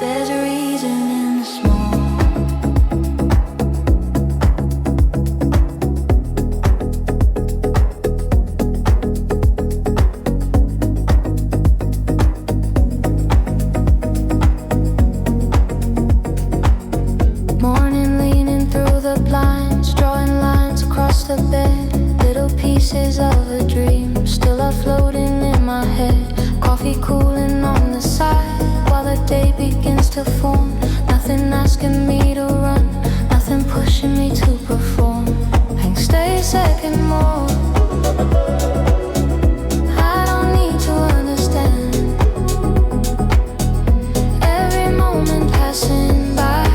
There's a reason in the small. Morning leaning through the blinds, drawing lines across the bed. Little pieces of a dream still are floating in my head. Coffee cooling on the side while the day begins to form. Nothing asking me to run, nothing pushing me to perform. I can stay a second more. I don't need to understand. Every moment passing by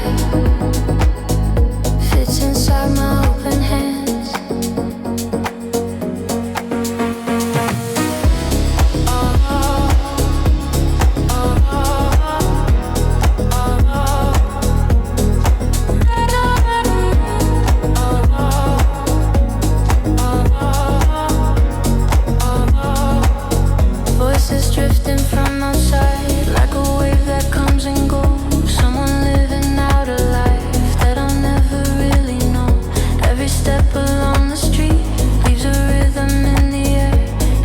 fits inside my open hands. Voices drifting from outside like a wave that comes and goes. Someone living out a life that I'll never really know. Every step along the street leaves a rhythm in the air.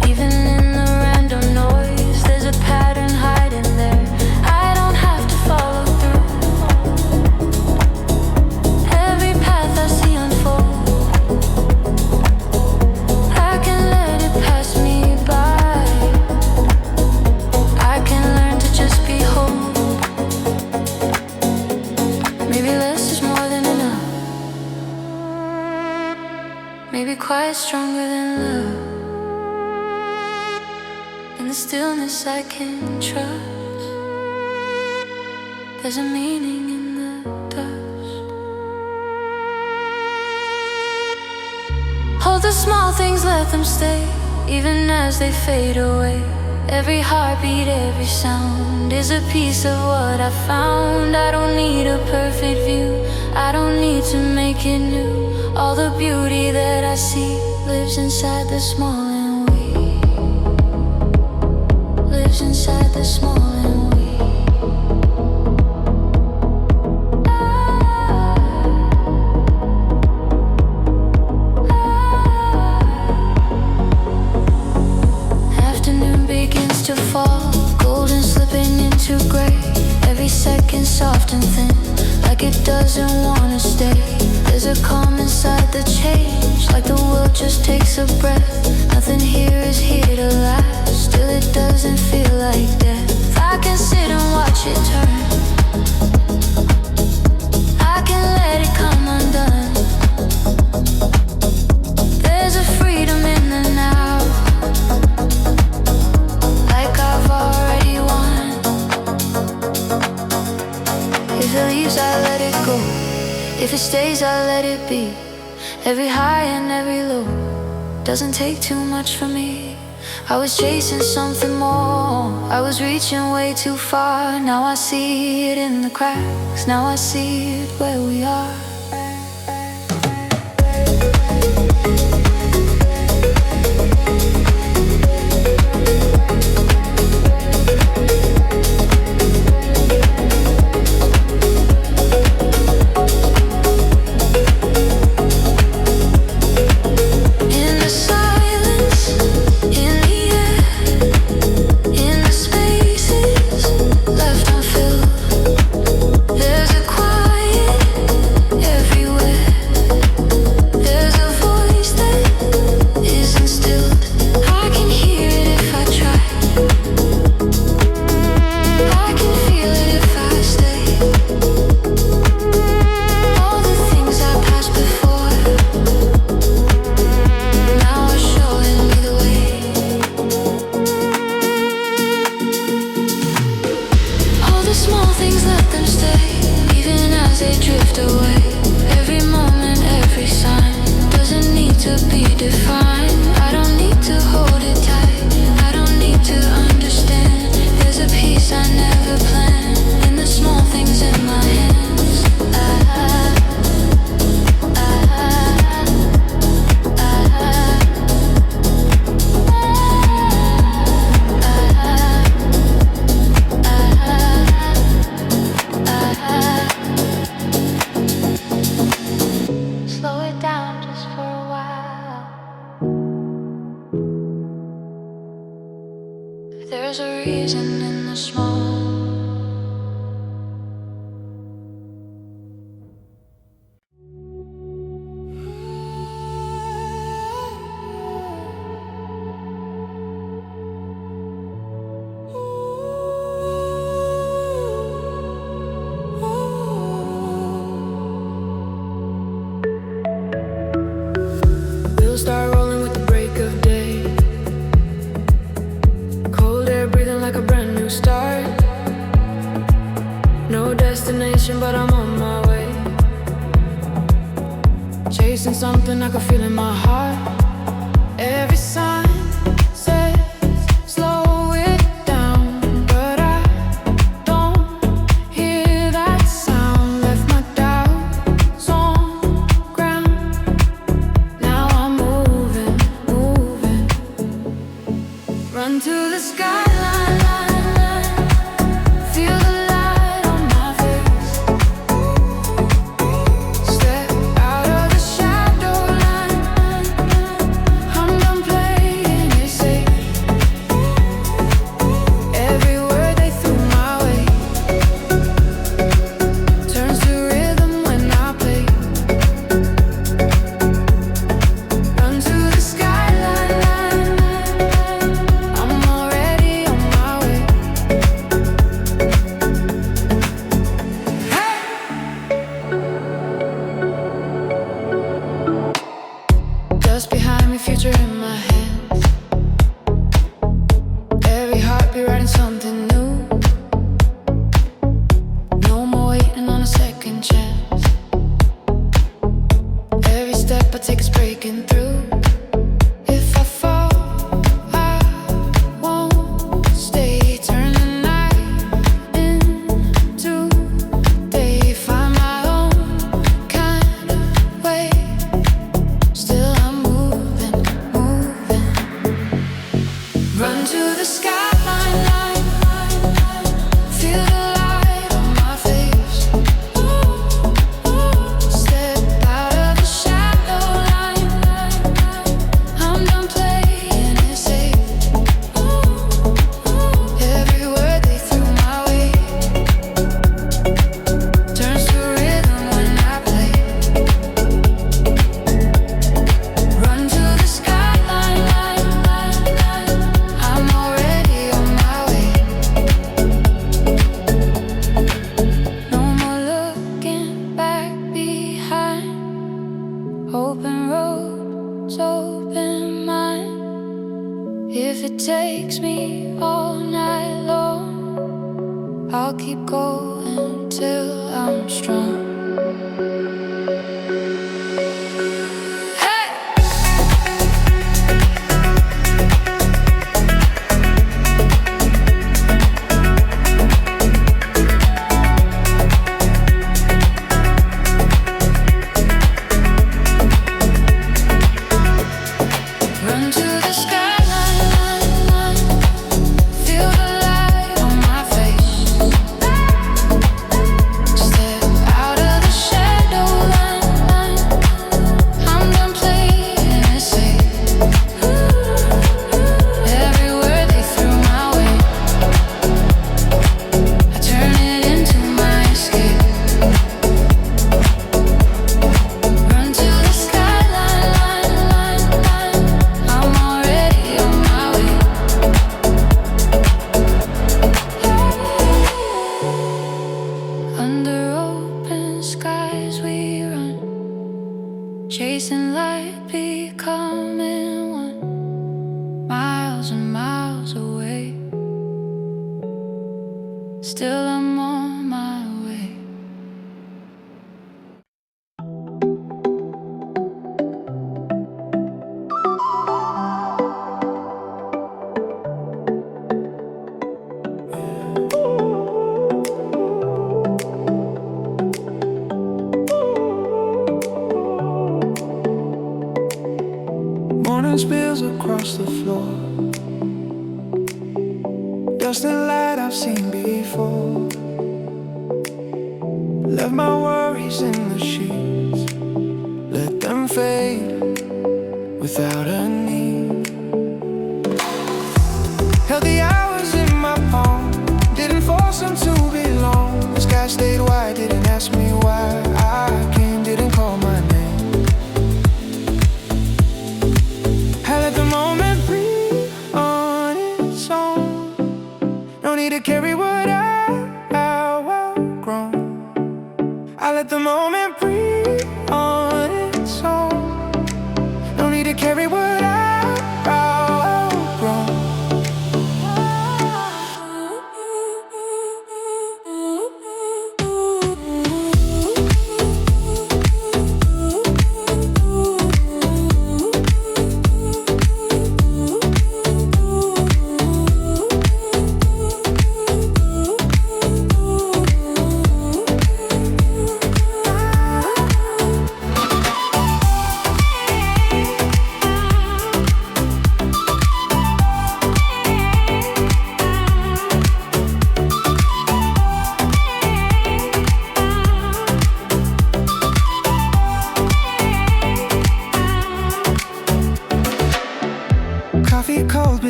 Even in the random noise, there's a pattern hiding there. I don't have to follow through. Every path I see unfold, I can let it pass me by. I can learn to just behold. Maybe less is more than enough. Maybe quiet stronger than love. In the stillness I can trust. There's a meaning in the dust. Hold the small things, let them stay, even as they fade away. Every heartbeat, every sound is a piece of what I found. I don't need a perfect view, I don't need to make it new. All the beauty that I see lives inside the small and weak. Lives inside the small and weak. Afternoon begins to fall, golden slipping into gray. Every second soft and thin, like it doesn't wanna stay. There's a calm inside the change, like the world just takes a breath. Nothing here is here to last, still it doesn't feel like death. I can sit and watch it turn, I can let it come undone. There's a freedom in the now, like I've already won. If it leaves, I let it go. If it stays, I let it be. Every high and every low doesn't take too much for me. I was chasing something more, I was reaching way too far. Now I see it in the cracks, now I see it where we are. destination, but I'm on my way. Chasing something I can feel in my heart. Every sign says slow it down, but I don't hear that sound. Left my doubts on ground. Now I'm moving, moving. Run to the skyline, feel the light on my face. Step out of the shadow line. I'm done playing it safe. Every word they threw my way turns to rhythm when I play. Run to the skyline, I'm already on my way. Hey! Just behind me, future in my hands. Every heartbeat writing something new. No more waiting on a second chance. Every step I take is breaking through. If I fall, I won't stay. Turn the night into day. Find my own kind of way. Still I'm moving, moving. Run to the skyline, feel the light on my face. Step out of the shadow line. I'm done playing it safe. Every word they threw my way turns to rhythm when I play. Run to the skyline, I'm already on my way. No more looking back behind. Open roads, open mind. If it takes me all night long, I'll keep going till I'm strong. Hey! Run to the skyline, feel the light on my face. Step out of the shadow line. I'm done playing it safe. Every word they threw my way, I turn it into my escape. Run to the skyline, I'm already on my way. Under open skies we run, chasing light, becoming one. Miles and miles away, still I'm on my way. Morning spills across the floor, dust and light I've seen before. Left my worries in the sheets, let them fade without a need. Held the hours in my palm, didn't force them to be long. The sky stayed wide, didn't ask me why I came, didn't call my name. I let the moment breathe on its own. No need to carry what I've outgrown. I let the moment breathe on its own. No need to carry what I've outgrown.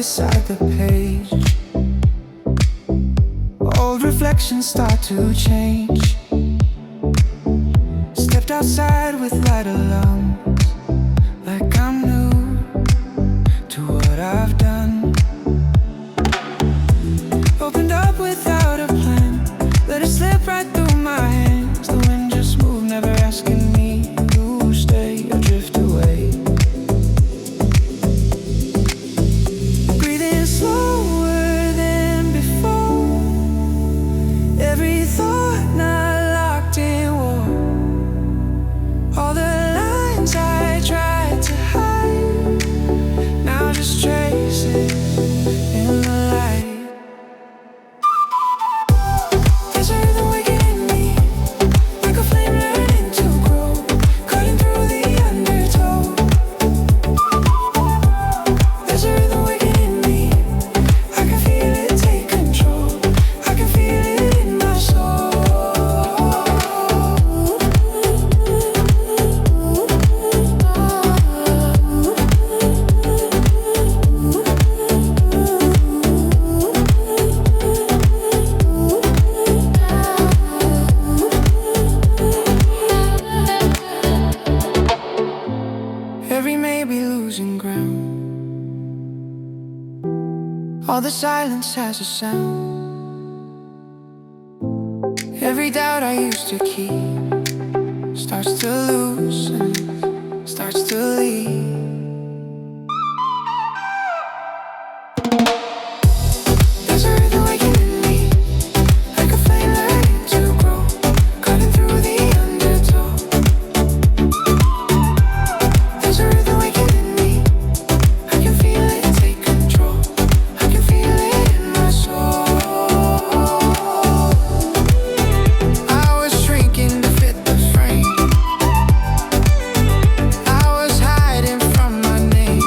beside the page. Old reflections start to change. Stepped outside with light alarms, like I'm new to what I've done. Opened up without a plan, let it slip right through my hands. The wind just moved, never asking me to stay or drift away. Breathing slower than before, every thought not locked in war. All the lines I tried to hide, now just tracing in the light. There's a rhythm waking in me, like a flame learning to grow, cutting through the undertow. There's a rhythm waking in me, I can feel it take control, I can feel it in my soul. Every maybe losing ground, all the silence has a sound. Every doubt I used to keep starts to loosen, starts to leave. There's a rhythm waking in me, like a flame learning to grow, cutting through the undertow. There's a rhythm waking in me, I can feel it take control, I can feel it in my soul. I was shrinking to fit the frame, I was hiding from my name.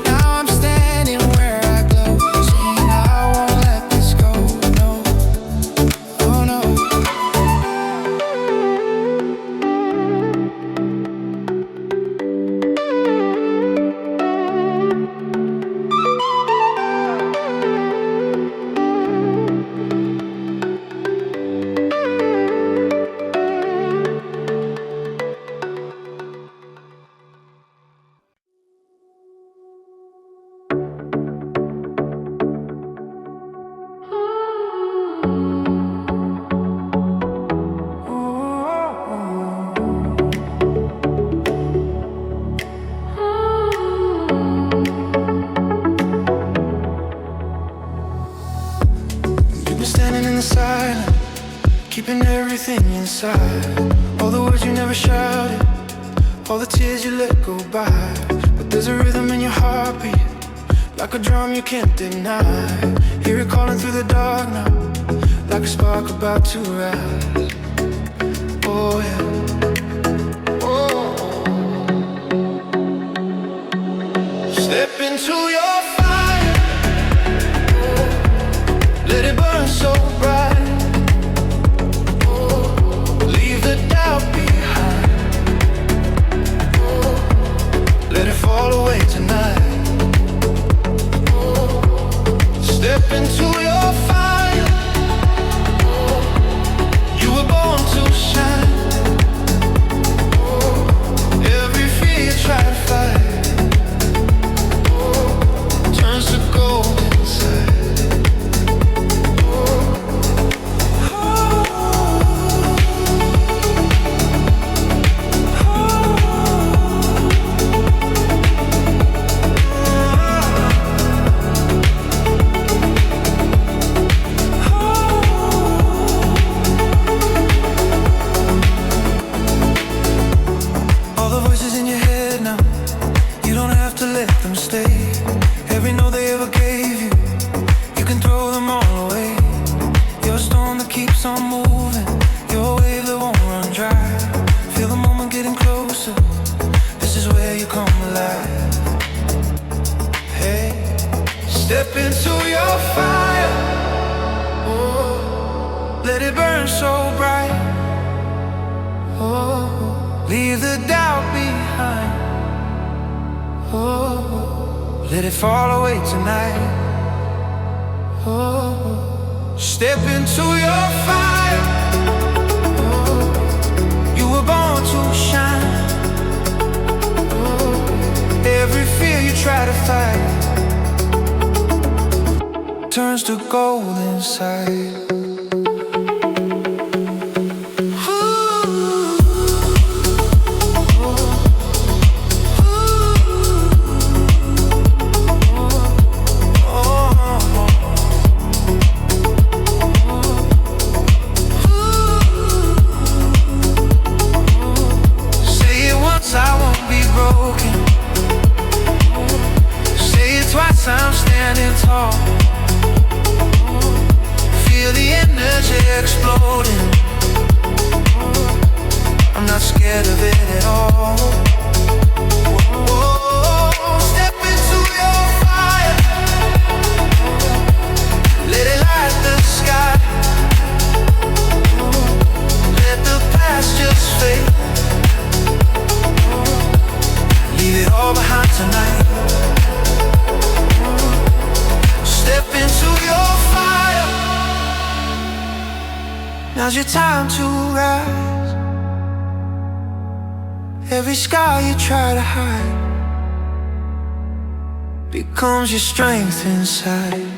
Now I'm standing where I glow, saying I won't let this go, no, oh no. You've been standing in the silence, keeping everything inside. All the words you never shouted, all the tears you let go by. But there's a rhythm in your heartbeat, like a drum you can't deny. Hear it calling through the dark now, like a spark about to rise. Oh yeah, oh. Step into your fire, let it burn so bright. Leave the doubt behind, let it fall away tonight. Step into your fire, you were born to shine. Every fear you try to fight turns to gold inside. All the voices in your head now, you don't have to let them stay. Every note they ever gave you, you can throw them all away. Your storm that keeps on moving, your wave that won't run dry. Feel the moment getting closer, this is where you come alive. Hey, step into your fire, oh, let it burn so bright. Oh, leave the doubt behind. Oh, let it fall away tonight. Oh, step into your fire. Oh, you were born to shine. Oh, every fear you try to fight turns to gold inside. I'm standing tall. Feel the energy exploding. I'm not scared of it at all. Whoa, step into your fire. Let it light the sky. Let the past just fade. Leave it all behind tonight. Step into your fire. Now's your time to rise. Every scar you try to hide becomes your strength inside.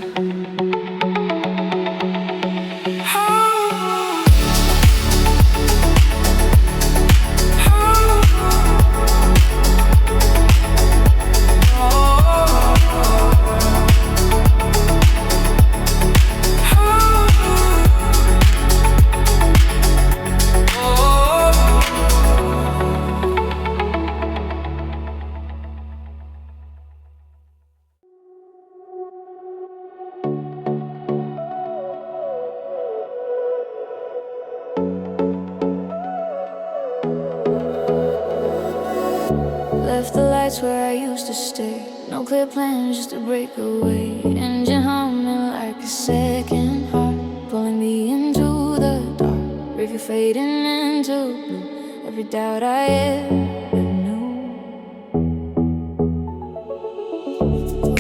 Left the lights where I used to stay. No clear plans, just a breakaway. Engine humming like a second heart, pulling me into the dark. River fading into blue. Every doubt I ever knew.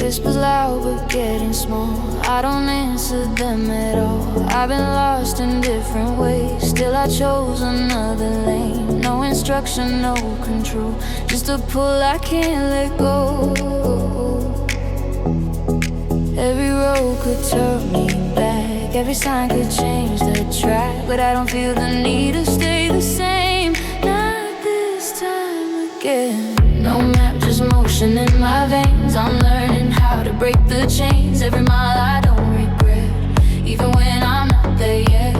Whispers loud but getting small. I don't answer them at all. I've been lost in different ways. Still I chose another lane. No instruction, no control. Just a pull I can't let go. Every road could turn me back. Every sign could change the track. But I don't feel the need to stay the same. Not this time again. No map, just motion in my veins. I'm learning how to break the chains. Every mile I don't regret, even when I'm not there yet.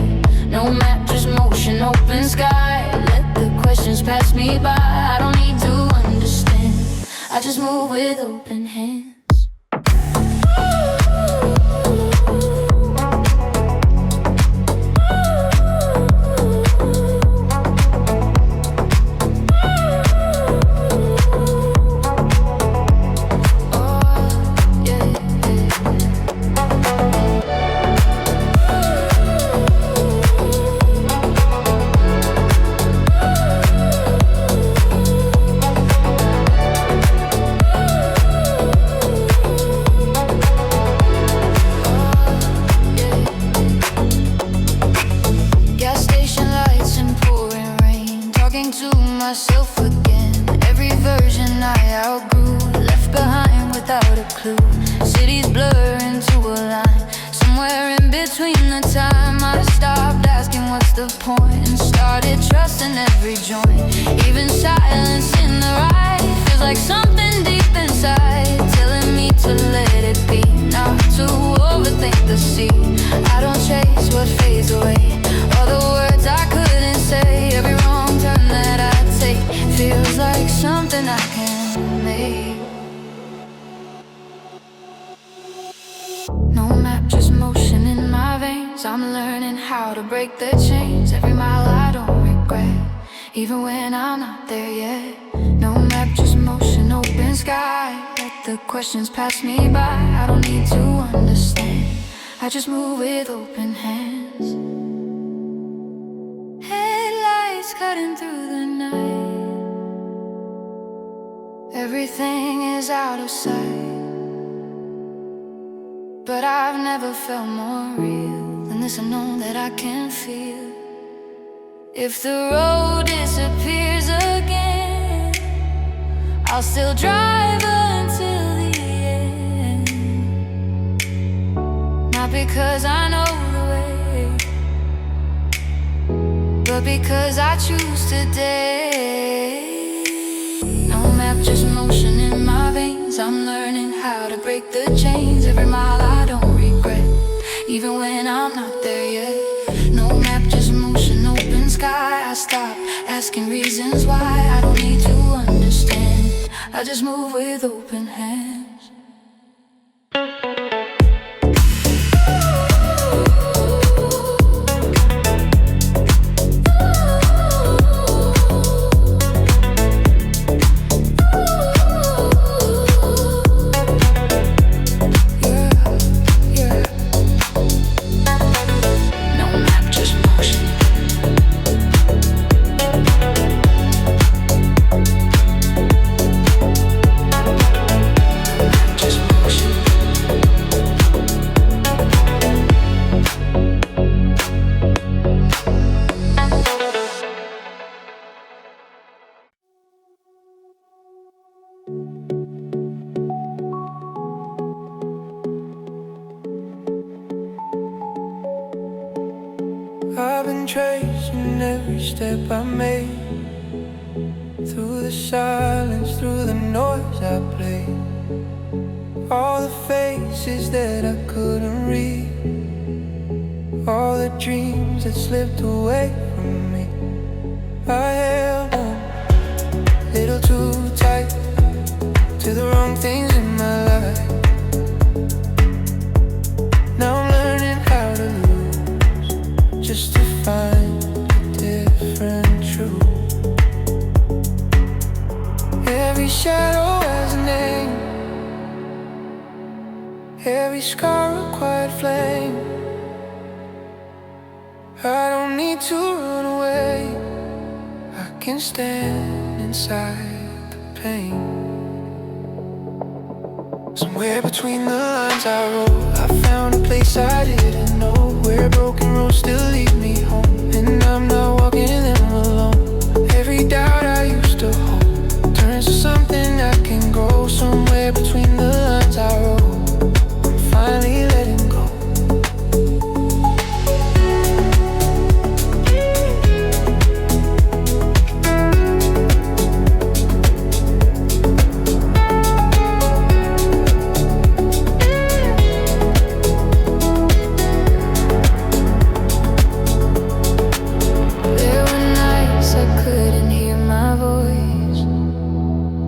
No map, just motion, open sky. Let the questions pass me by. I don't need to understand, I just move with open hands. Myself again, every version I outgrew, left behind without a clue. Cities blur into a line, somewhere in between the time I stopped asking what's the point and started trusting every joint. Even silence in the right feels like something deep inside telling me to let it be, not to overthink the sea. I don't chase what fades away, all the words I couldn't say. Every wrong turn that I take feels like something I can make. No map, just motion in my veins. I'm learning how to break the chains. Every mile I don't regret, even when I'm not there yet. No map, just motion, open sky. Let the questions pass me by. I don't need to understand, I just move with open hands. Headlights cutting through the night. Everything is out of sight. But I've never felt more real than this. I know that I can feel. If the road disappears again, I'll still drive until the end. Not because I know the way, but because I choose today. No map, just motion in my veins. I'm learning how to break the chains. Every mile I don't regret, even when I'm not there yet. No map, just motion, open sky. I stop asking reasons why. I don't need to understand, I just move with open hands. I've been tracing every step I made, through the silence, through the noise I played, all the faces that I couldn't read, all the dreams that slipped away from me. I held on a little too tight to the wrong things in my life. Now I'm learning how to lose, just to find a different truth. Every shadow has a name, every scar a quiet flame. I don't need to run away, I can stand inside the pain. Somewhere between the lines I wrote, I found a place I didn't know, where broken roads still lead me home, and I'm not walking them alone. Every doubt I used to hold turns to something I can grow. Somewhere between the lines I wrote, I'm finally letting go.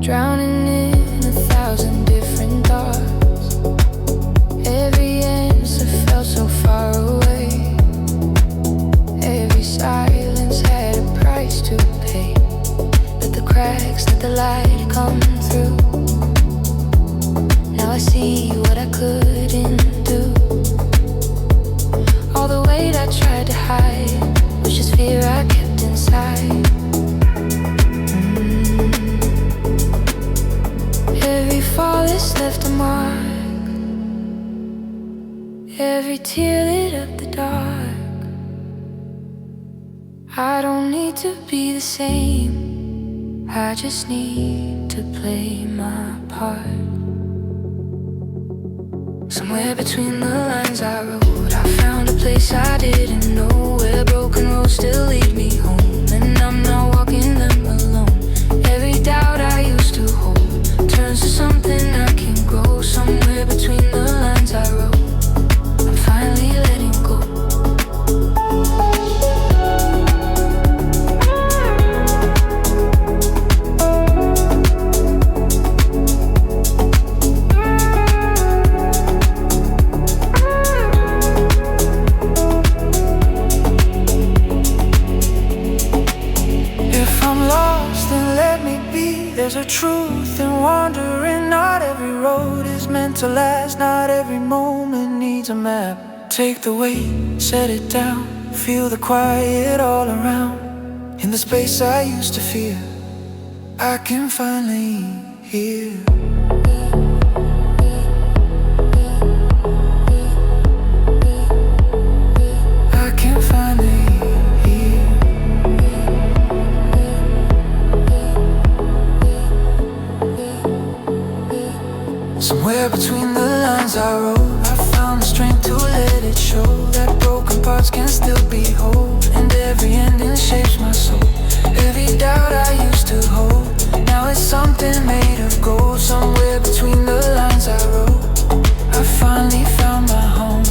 Drowning in 1,000 different thoughts. Every answer felt so far away. Every silence had a price to pay. Let the cracks, let the light come through. Now I see what I couldn't do. All the weight I tried to hide was just fear I kept inside. Every fall has left a mark, every tear lit up the dark. I don't need to be the same, I just need to play my part. Somewhere between the lines I wrote, I found a place I didn't know, where broken roads still lead me home, and I'm not walking them alone. Every doubt I used to hold turns to something I can grow. Somewhere between the lines I wrote, I'm finally letting go. If I'm lost, then let me be. There's a truth in wandering. Not every road is meant to last, not every moment needs a map. Take the weight, set it down, feel the quiet all around. In the space I used to fear, I can finally hear. parts can still be whole, and every ending shapes my soul. Every doubt I used to hold, now it's something made of gold. Somewhere between the lines I wrote, I finally found my home.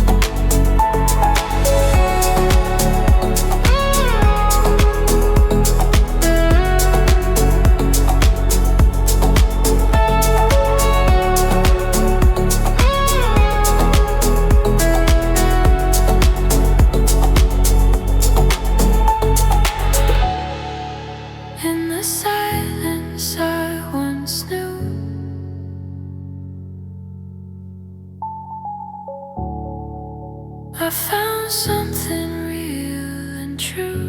In the silence I once knew, I found something real and true.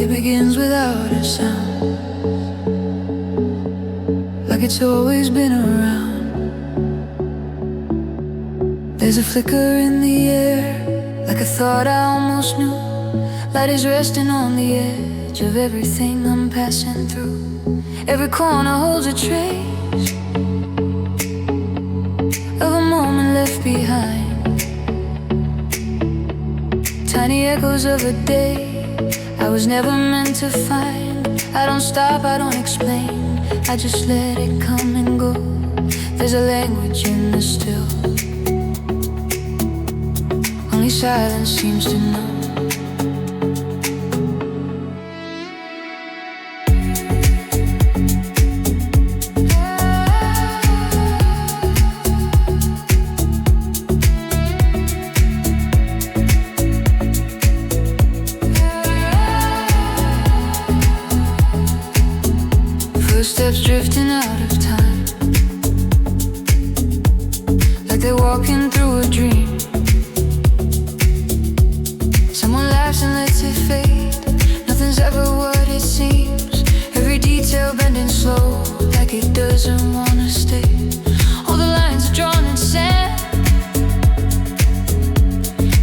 It begins without a sound, like it's always been around. There's a flicker in the air, like a thought I almost knew. Light is resting on the edge of everything I'm passing through. Every corner holds a trace of a moment left behind, tiny echoes of a day I was never meant to find. I don't stop, I don't explain, I just let it come and go. There's a language in the still, only silence seems to know. Footsteps drifting out of time, like they're walking through a dream. Someone laughs and lets it fade, nothing's ever what it seems. Every detail bending slow, like it doesn't wanna stay. All the lines are drawn in sand,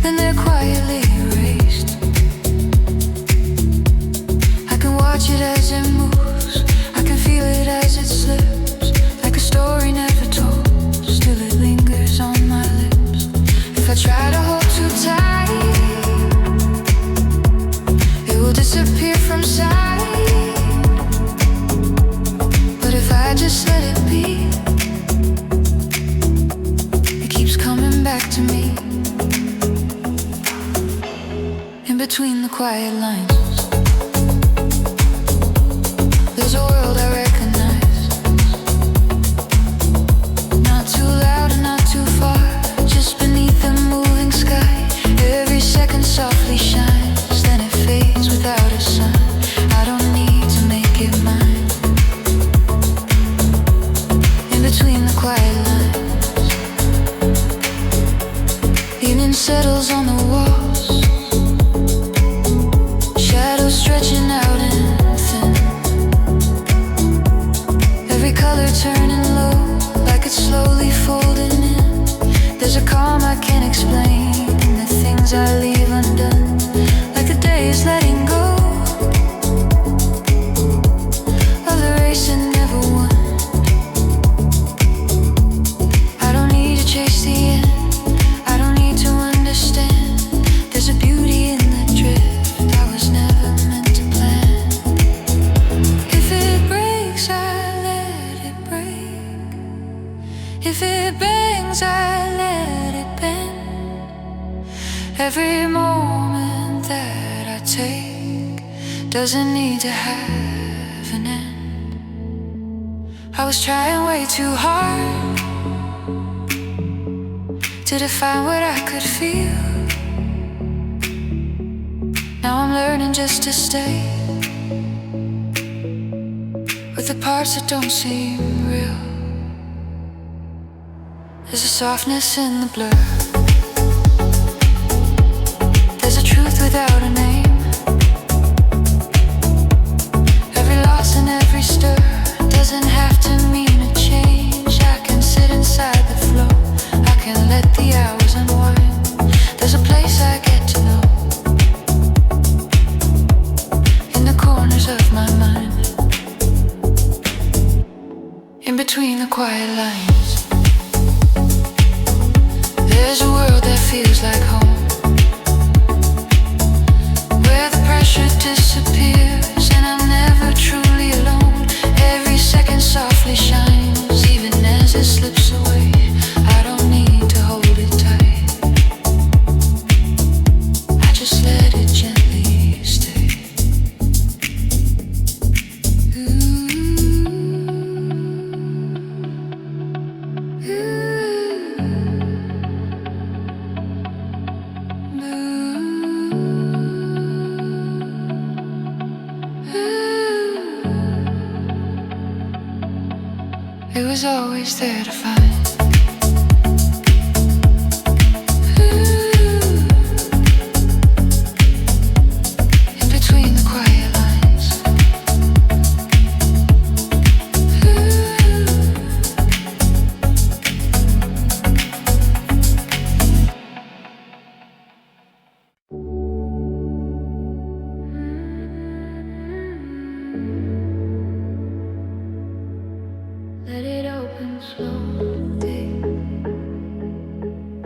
then they're quietly erased. I can watch it as it moves, feel it as it slips, like a story never told. Still it lingers on my lips. If I try to hold too tight, it will disappear from sight. But if I just let it be, it keeps coming back to me. In between the quiet lines, there's a world I recognize, not too loud and not too far, just beneath the moving sky. Every second softly shines, then it fades without a sign. I don't need to make it mine. In between the quiet lines, evening settles on the walls, shadows stretching out and thin. Every color turning low, like it's slowly folding in. There's a calm I can't explain in the things I leave undone, like the day is letting go of the race that never won. I don't need to chase the end, I don't need to understand. There's a beauty in the drift I was never meant to plan. If it breaks, if it bangs, I let it bend. Every moment that I take doesn't need to have an end. I was trying way too hard to define what I could feel. Now I'm learning just to stay with the parts that don't seem real. There's a softness in the blur, there's a truth without a name. Every loss and every stir doesn't have to mean and let the hours unwind. There's a place I get to know in the corners of my mind, in between the quiet lines. There's a world that feels like home, where the pressure disappears and I'm never truly alone. Every second softly shines, even as it slips away. I don't need to hold it tight, I just let it gently stay. It was always there to find. In between the quiet lines. Let it open slowly.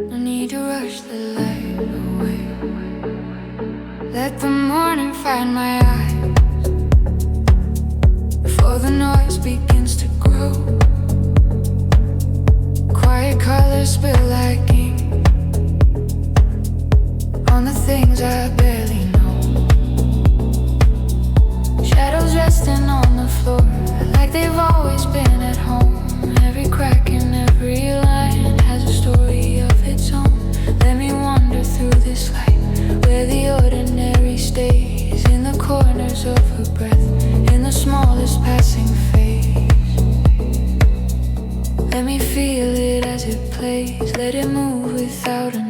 No need to rush the light away. Let the morning find my eyes before the noise begins to grow. Quiet colors spill like ink on the things I barely know. Shadows resting on the floor like they've always been at home. Every crack in every line has a story of its own. Let me wander through this light, where the ordinary stays in the corners of her breath, in the smallest passing phase. Let me feel it as it plays, let it move without a name.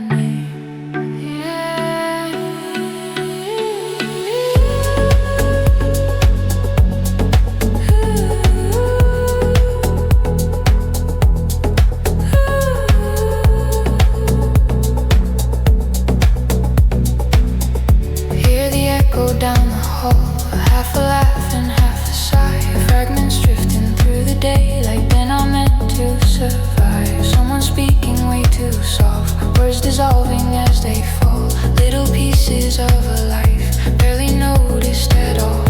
Down the hall, half a laugh and half a sigh. Fragments drifting through the day like they're not meant to survive. Someone speaking way too soft, words dissolving as they fall. Little pieces of a life, barely noticed at all.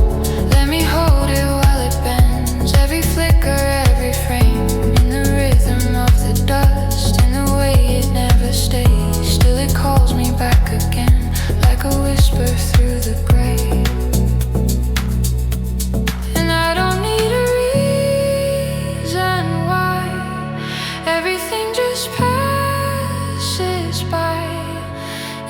Let me hold it while it bends, every flicker, every frame, in the rhythm of the dust, in the way it never stays. Still it calls me back again, like a whisper through the grave. And I don't need a reason why, everything just passes by.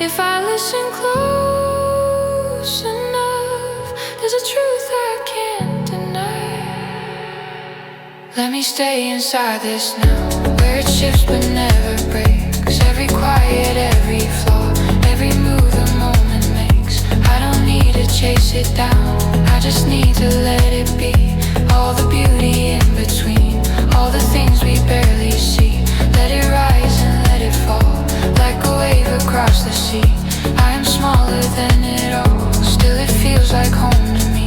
If I listen close enough, there's a truth I can't deny. Let me stay inside this now, where it shifts but never breaks. Every quiet, every flaw, every move the moment makes. I don't need to chase it down, I just need to let it be. All the beauty in between, all the things we barely see. Let it rise and let it fall, like a wave across the sea. I am smaller than it all, still it feels like home to me.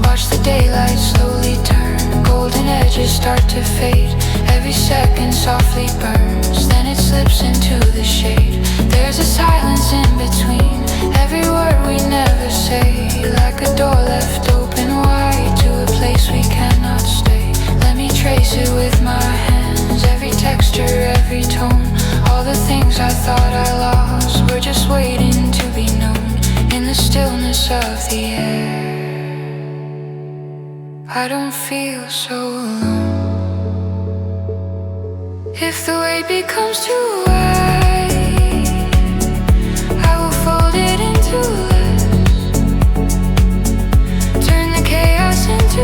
Watch the daylight slowly turn, golden edges start to fade. Every second softly burns, then it slips into the shade. There's a silence in between, every word we never say, like a door left open wide to a place we cannot stay. Let me trace it with my hands, every texture, every tone. All the things I thought I lost were just waiting to be known, in the stillness of the air. I don't feel so alone. If the weight becomes too wide, I will fold it into less. Turn the chaos into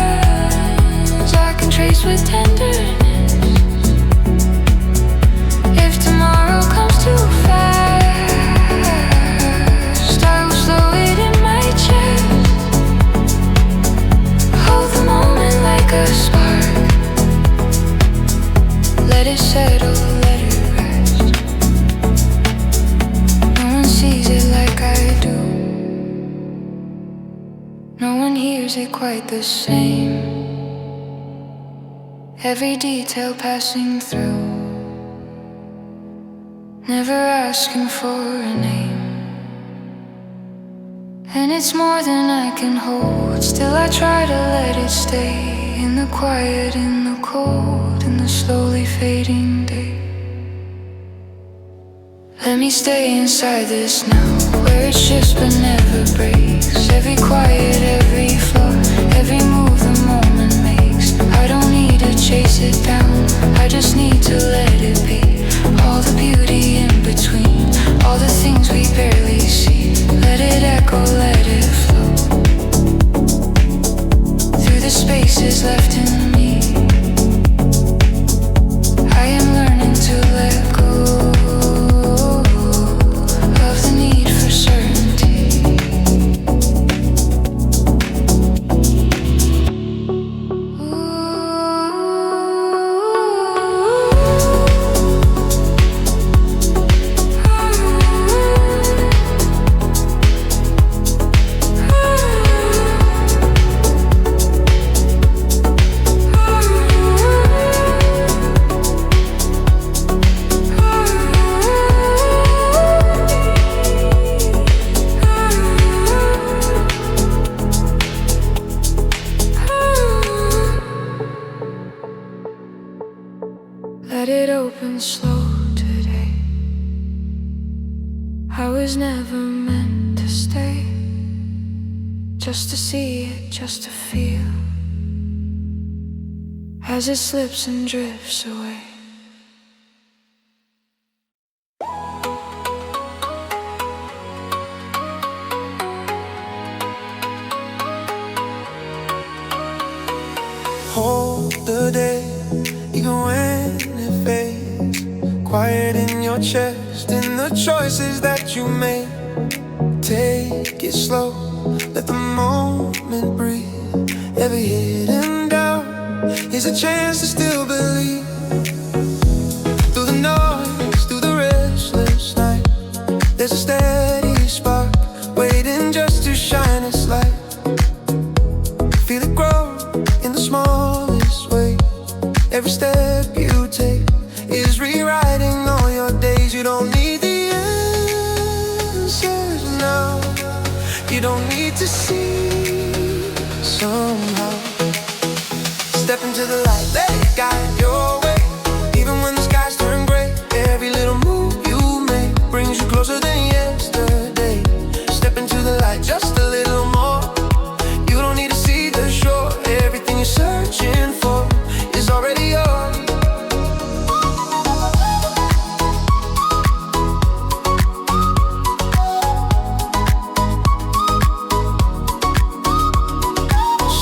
lines I can trace with tenderness. If tomorrow comes too fast, I will slow it in my chest. Hold the moment like a spark, let it settle quite the same. Every detail passing through, never asking for a name. And it's more than I can hold. Still I try to let it stay in the quiet, in the cold, in the slowly fading day. Let me stay inside this now, where it shifts but never breaks. Every quiet, every flaw, every move the moment makes. I don't need to chase it down, I just need to let it be. All the beauty in between, all the things we barely see. Let it echo, let it flow through the spaces left in me. I am learning to let go of the need for certainty. Let it open slow today. I was never meant to stay, just to see it, just to feel, as it slips and drifts away. Hold the day, even when it fades. Quiet in your chest, in the choices that you made. Take it slow, let the moment breathe. Every hidden doubt is a chance to still believe. Through the noise, through the restless night, there's a steady spark waiting just to shine its light. Feel it grow in the smallest way. Every step you take is rewriting all your days. You don't need the answers now, you don't need to see somehow. Step into the light, let it guide your way. Even when the skies turn gray, every little move you make brings you closer than yesterday. Step into the light just a little more. You don't need to see the shore. Everything you're searching for is already yours.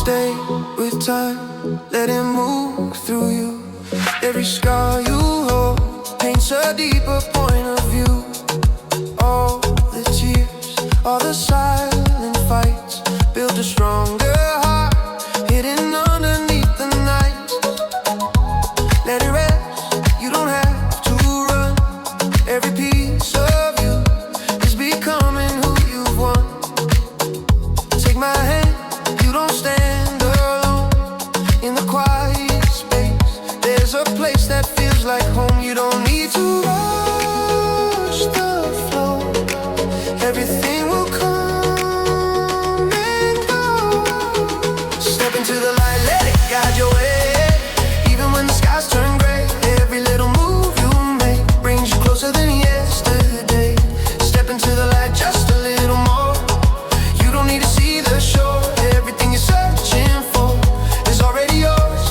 Stay with time, let it move through you. Every scar you hold paints a deeper point of view. All the tears, all the silent fights build a stronger heart, hidden underneath the night. Let it rest, you don't have to run. Every piece of you is becoming who you've won. Take my hand, you don't stand alone. In the quiet space, there's a place that feels like home. You don't need to rush the flow. Everything will come and go. Step into the light, let it guide your way. Even when the skies turn gray, every little move you make brings you closer than yesterday. Step into the light just a little more. You don't need to see the shore. Everything you're searching for is already yours.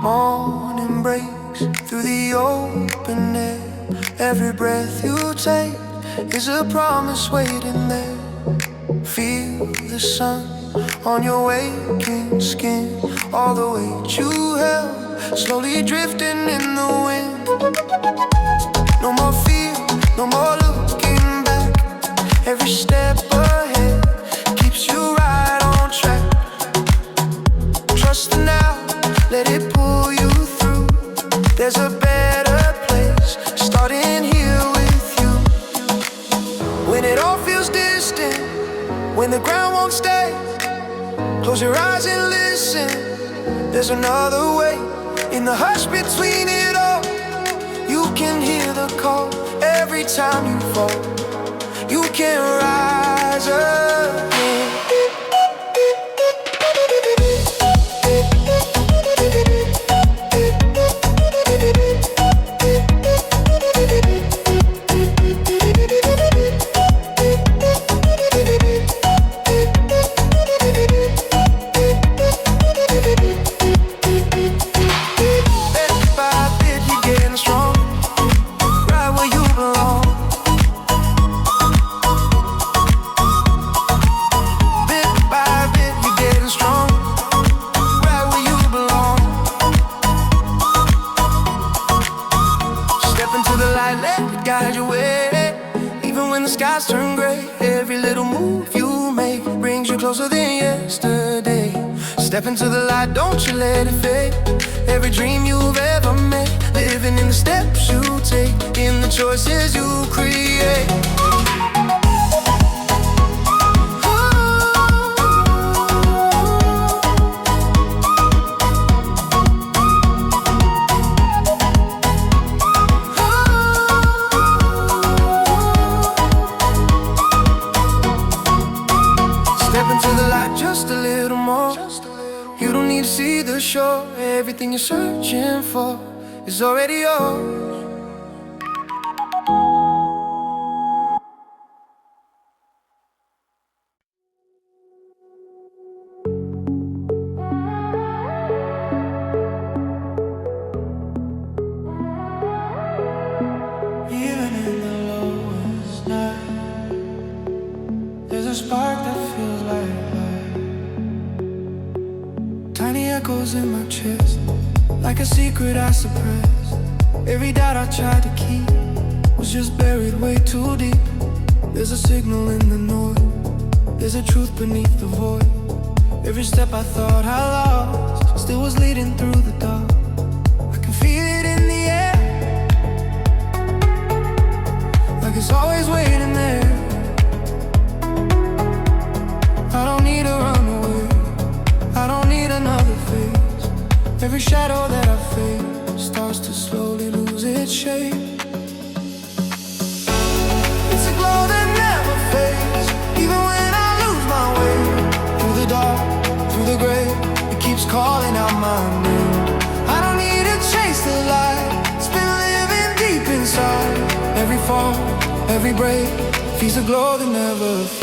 Morning breaks through the open air. Every breath you take is a promise waiting there. Feel the sun on your waking skin. All the weight you held slowly drifting in the wind. No more fear, no more looking back. Every step ahead keeps you right on track. Trust the now, let it pull you through. There's Close your eyes and listen, there's another way. In the hush between it all, you can hear the call. Every time you fall, you can rise again. Guide your way, even when the skies turn gray. Every little move you make brings you closer than yesterday. Step into the light, don't you let it fade. Every dream you've ever made, living in the steps you take, in the choices you create. Step into the light just a little more. You don't need to see the shore. Everything you're searching for is already yours. Even in the lowest night, there's a spark that feels like light. Tiny echoes in my chest, like a secret I suppressed. Every doubt I tried to keep was just buried way too deep. There's a signal in the noise, there's a truth beneath the void. Every step I thought I lost still was leading through the dark. I can feel it in the air, like it's always waiting there. I don't need to run away, I don't need another phase. Every shadow that I face starts to slowly lose its shape. It's a glow that never fades, even when I lose my way. Through the dark, through the gray, it keeps calling out my name. I don't need to chase the light, it's been living deep inside. Every fall, every break feeds a glow that never fades.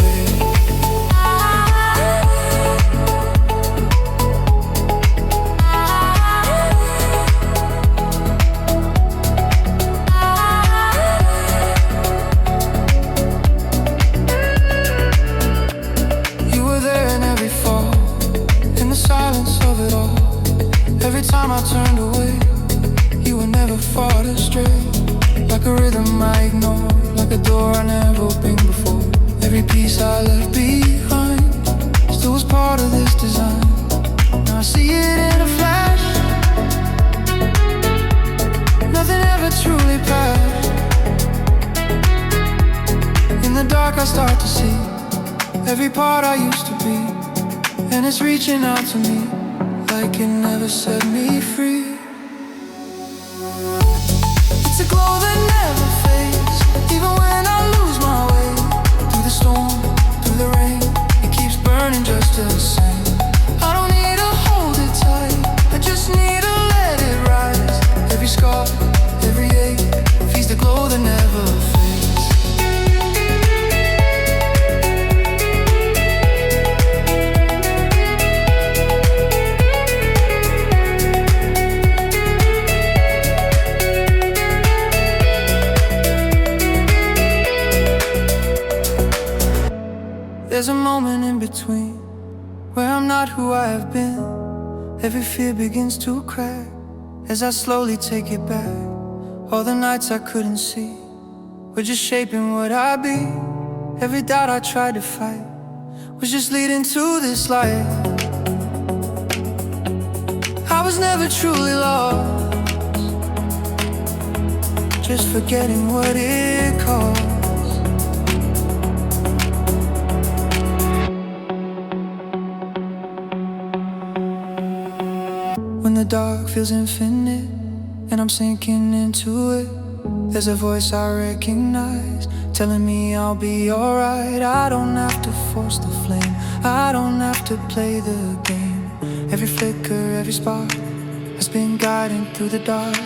Every time I turned away, you were never far astray. Like a rhythm I ignored, like a door I never opened before. Every piece I left behind still was part of this design. Now I see it in a flash, nothing ever truly passed. In the dark I start to see every part I used to be, and it's reaching out to me like it never set me free. It's a glow that never fades, even when I lose my way. Through the storm, through the rain, it keeps burning just the same. I don't need to hold it tight, I just need to let it rise. Every scar, every ache feeds the glow that never fades. There's a moment in between where I'm not who I have been. Every fear begins to crack as I slowly take it back. All the nights I couldn't see were just shaping what I'd be. Every doubt I tried to fight was just leading to this light. I was never truly lost, just forgetting what it cost. dark feels infinite, and I'm sinking into it. There's a voice I recognize, telling me I'll be alright. I don't have to force the flame, I don't have to play the game. Every flicker, every spark has been guiding through the dark.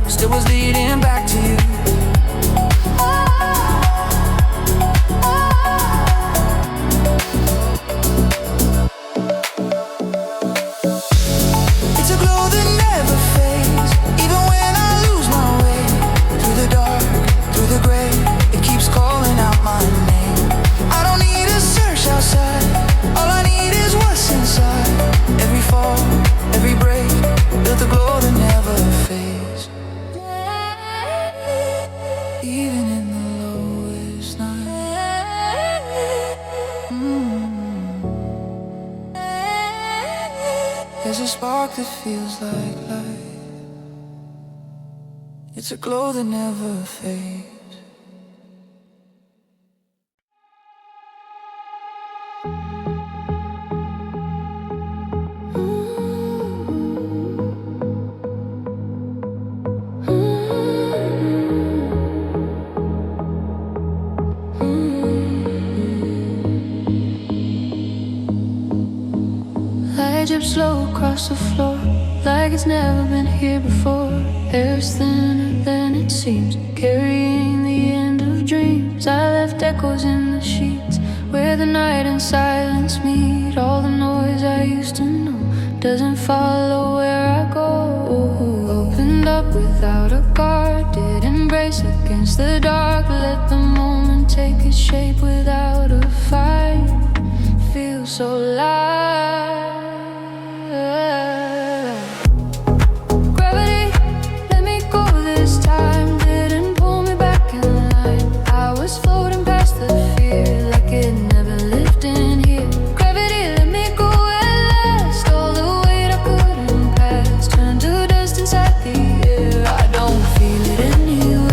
Still was leading back to you. It's a glow that never fades, even when I lose my way. Through the dark, through the gray, it keeps calling out my name. I don't need to search outside, all I need is what's inside. Every fall, every break, built a glow that never fades. Even in the lowest night, there's a spark that feels like light. It's a glow that never fades. Drips slow across the floor, like it's never been here before. Air's thinner than it seems, carrying the end of dreams. I left echoes in the sheets, where the night and silence meet. All the noise I used to know doesn't follow where I go. Opened up without a guard, did embrace against the dark. Let the moment take its shape without a fight. Feel so light. Gravity, let me go this time. Didn't pull me back in line. I was floating past the fear, like it never lived in here. Gravity, let me go at last. All the weight I couldn't pass turned to dust inside the air. I don't feel it anywhere.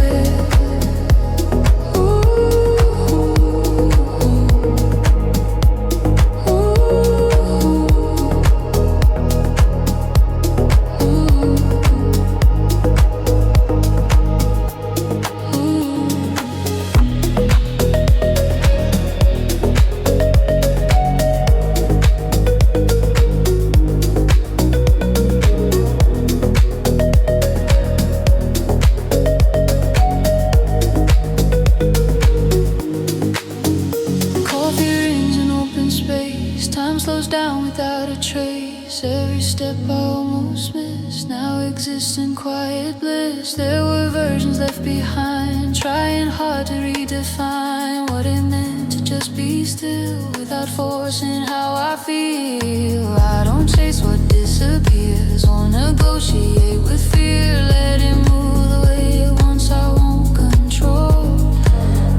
Slows down without a trace. Every step I almost missed now exists in quiet bliss. There were versions left behind, trying hard to redefine what it meant to just be still, without forcing how I feel. I don't chase what disappears, or negotiate with fear. Let it move the way it wants, I won't control.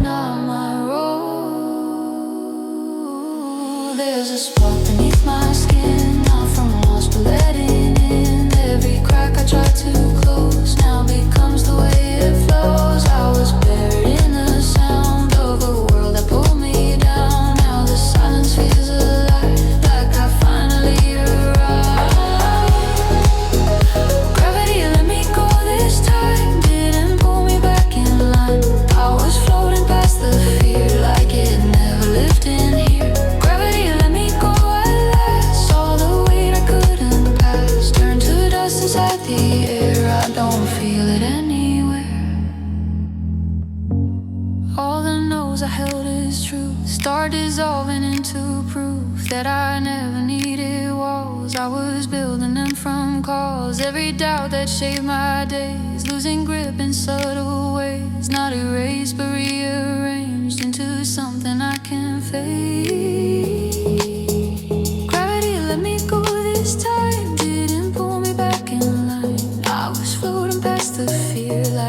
Not my role. There's a spark beneath my skin, not from lost but letting in. Every crack I try to close now becomes the way it flows. I was buried in the sound of a world that pulled me down. Now the silence feels alive, like I finally arrived. Gravity, let me go this time. Didn't pull me back in line. I was floating past the fear, like it never lived in here. Gravity, let me go at last. All the weight I couldn't pass turned to dust inside the air. I don't feel it anywhere. All the no's I held is true, start dissolving into proof that I never needed walls. I was building them from calls. Every doubt that shaped my days, losing grip in subtle ways, not erased but rearranged into something I can face. Gravity, let me go this time. Didn't pull me back in line. I was floating past the fear, like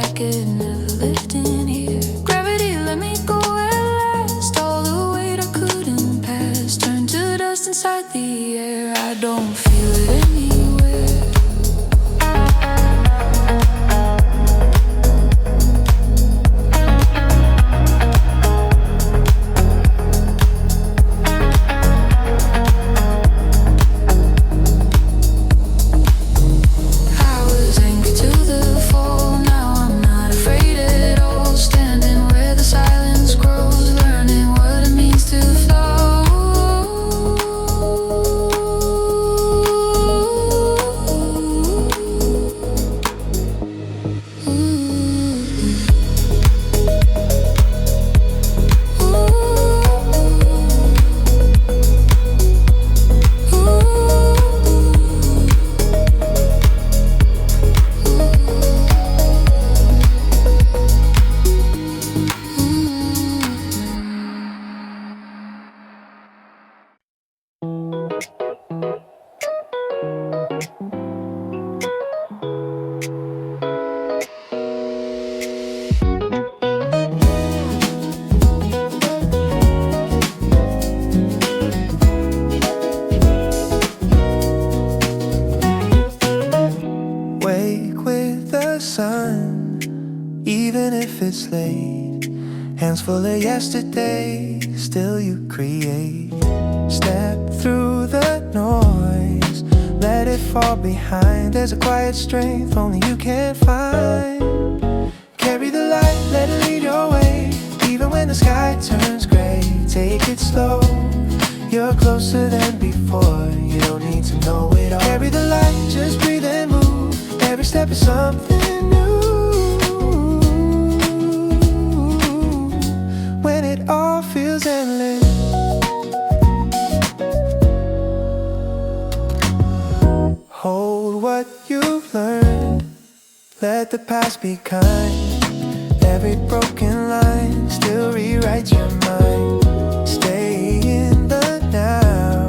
full of yesterday, still you create. Step through the noise, let it fall behind. There's a quiet strength only you can find. Carry the light, let it lead your way. Even when the sky turns gray, take it slow. You're closer than before, you don't need to know it all. Carry the light, just breathe and move. Every step is something new. When it all feels endless, hold what you've learned, let the past be kind. Every broken line still rewrites your mind. Stay in the now,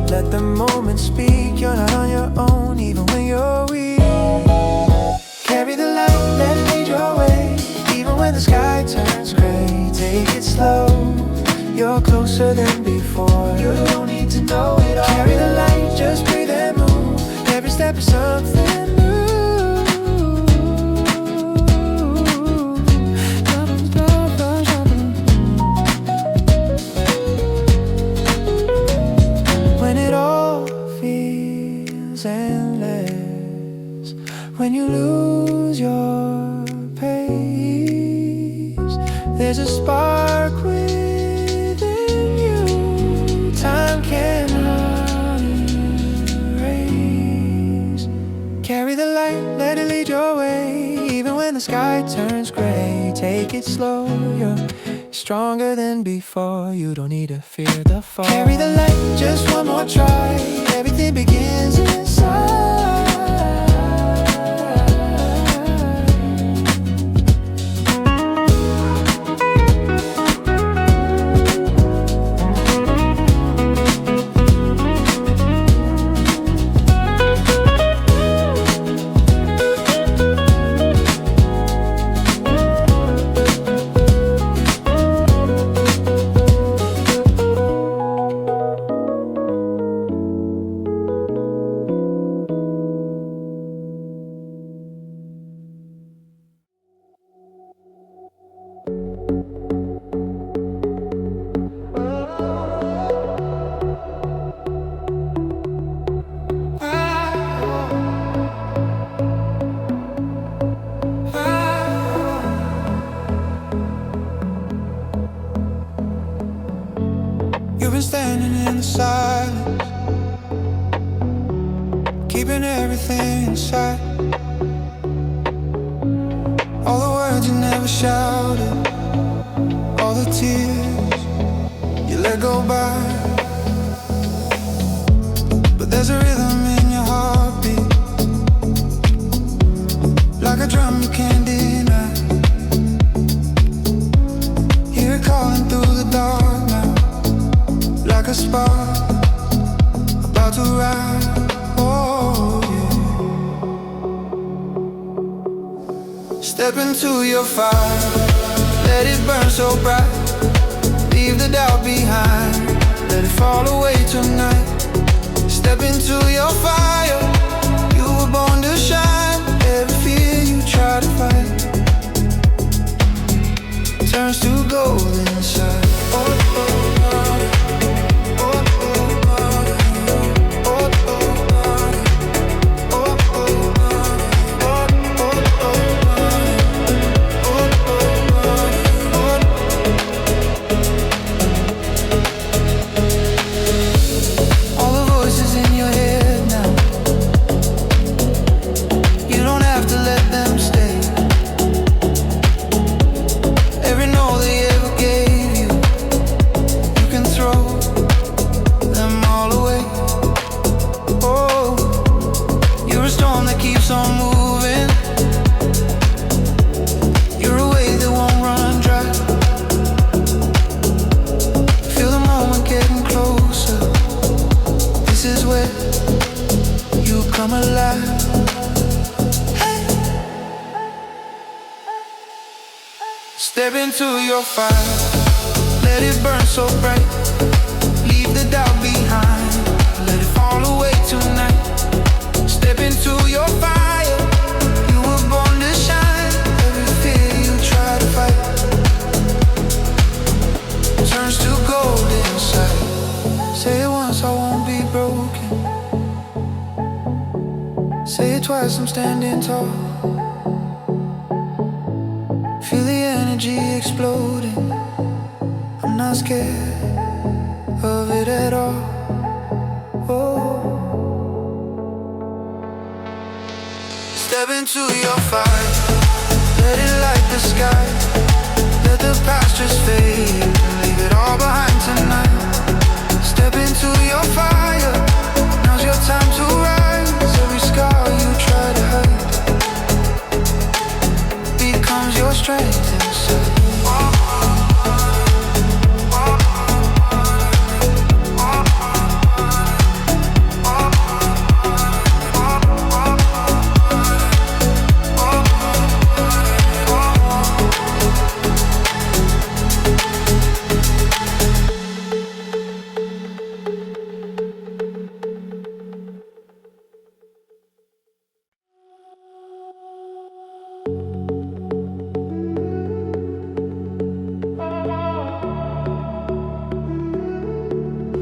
let the moment speak. You're not on your own even when you're weak. Carry the light, let it lead your way. Even when the sky turns gray, take it slow. You're closer than before, you don't need to know it all. Carry the light, just breathe and move. Every step is something new. When it all feels endless, when you lose your pace, there's a spark within you time cannot erase. Carry the light, let it lead your way. Even when the sky turns gray, take it slow. You're stronger than before, you don't need to fear the fall. Carry the light, just one more try. Everything begins inside. You've been standing in the silence, keeping everything inside. All the words you never shouted, all the tears you let go by. But there's a rhythm in your heartbeat, like a drum you can't deny. Hear it calling through the dark now, like a spark about to rise. Oh yeah. Step into your fire, let it burn so bright. Leave the doubt behind, let it fall away tonight. Step into your fire, you were born to shine. Every fear you try to fight turns to gold inside. Oh, oh, oh. Step into your fire, let it burn so bright. Leave the doubt behind, let it fall away tonight. Step into your fire, you were born to shine. Every fear you try to fight to gold inside. Say it once, I won't be broken. Say it twice, I'm standing tall. Feel the energy exploding. I'm not scared of it at all. Oh. Step into your fire, let it light the sky. Let the past just fade, leave it all behind tonight. Step into your fire, now's your time to rise. Every scar you try to hide becomes your strength inside.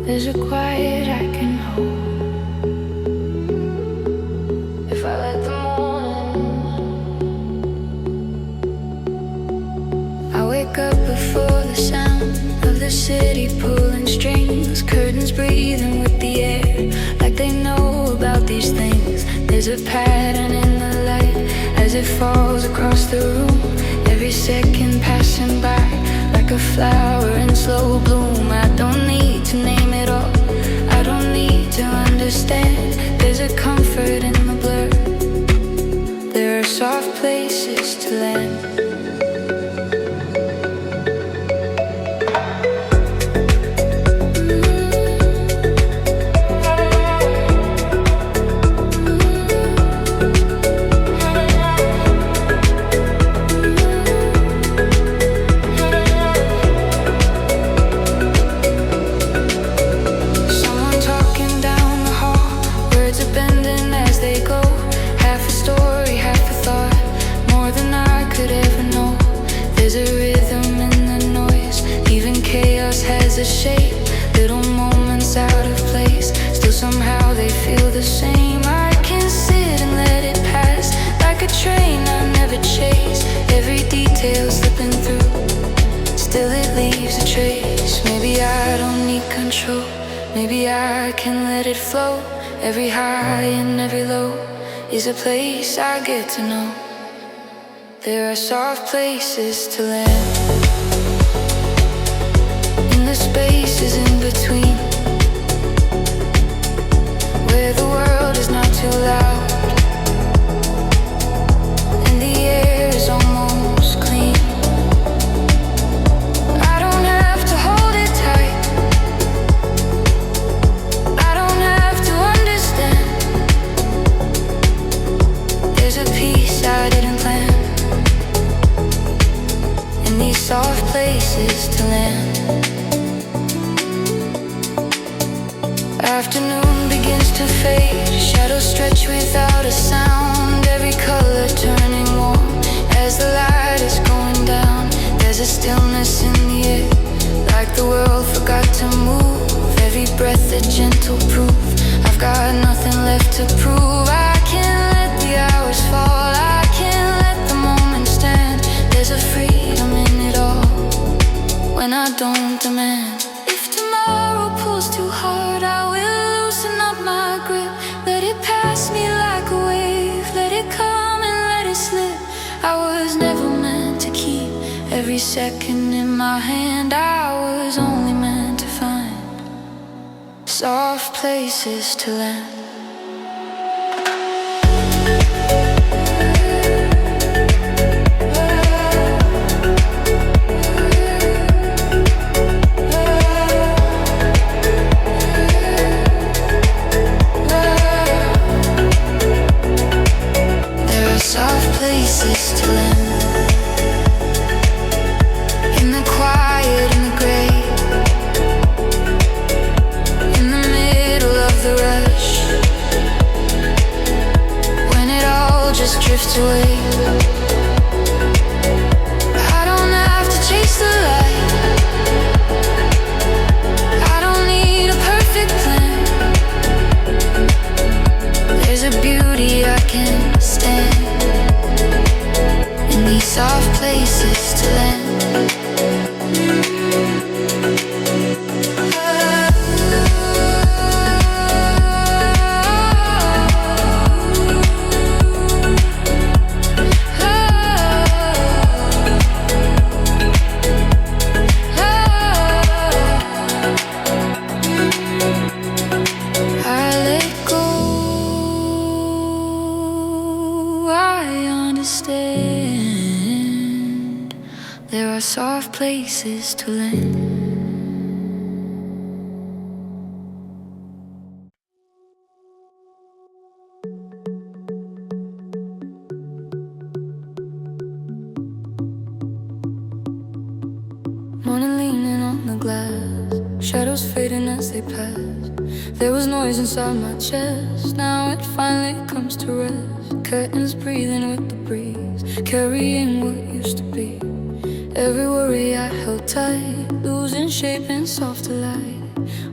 There's a quiet I can hold if I let the morning. I wake up before the sound of the city pulling strings, curtains breathing with the air, like they know about these things. There's a pattern in the light as it falls across the room, every second passing by like a flower in slow bloom. I don't need to name it all, I don't need to understand. There's a comfort in the blur, there are soft places to land. A shape, little moments out of place, still somehow they feel the same. I can sit and let it pass, like a train I never chase, every detail slipping through, still it leaves a trace. Maybe I don't need control, maybe I can let it flow. Every high and every low is a place I get to know. There are soft places to land, the spaces in between, where the world is not too loud and the air is almost clean. I don't have to hold it tight, I don't have to understand. There's a piece I didn't plan in these soft places to land. Afternoon begins to fade, shadows stretch without a sound, every color turning warm as the light is going down. There's a stillness in the air, like the world forgot to move, every breath a gentle proof, I've got nothing left to prove. I can't let the hours fall, I can't let the moment stand. There's a freedom in it all, when I don't demand. If tomorrow pulls too hard, I will loosen up my grip, let it pass me like a wave, let it come and let it slip. I was never meant to keep every second in my hand, I was only meant to find soft places to land. Places to land, in the quiet, in the gray, in the middle of the rush, when it all just drifts away. I don't have to chase the light, places to land. Morning leaning on the glass, shadows fading as they pass. There was noise inside my chest, now it finally comes to rest. Curtains breathing with the breeze, carrying what used to be. Every worry I held tight, losing shape in softer light.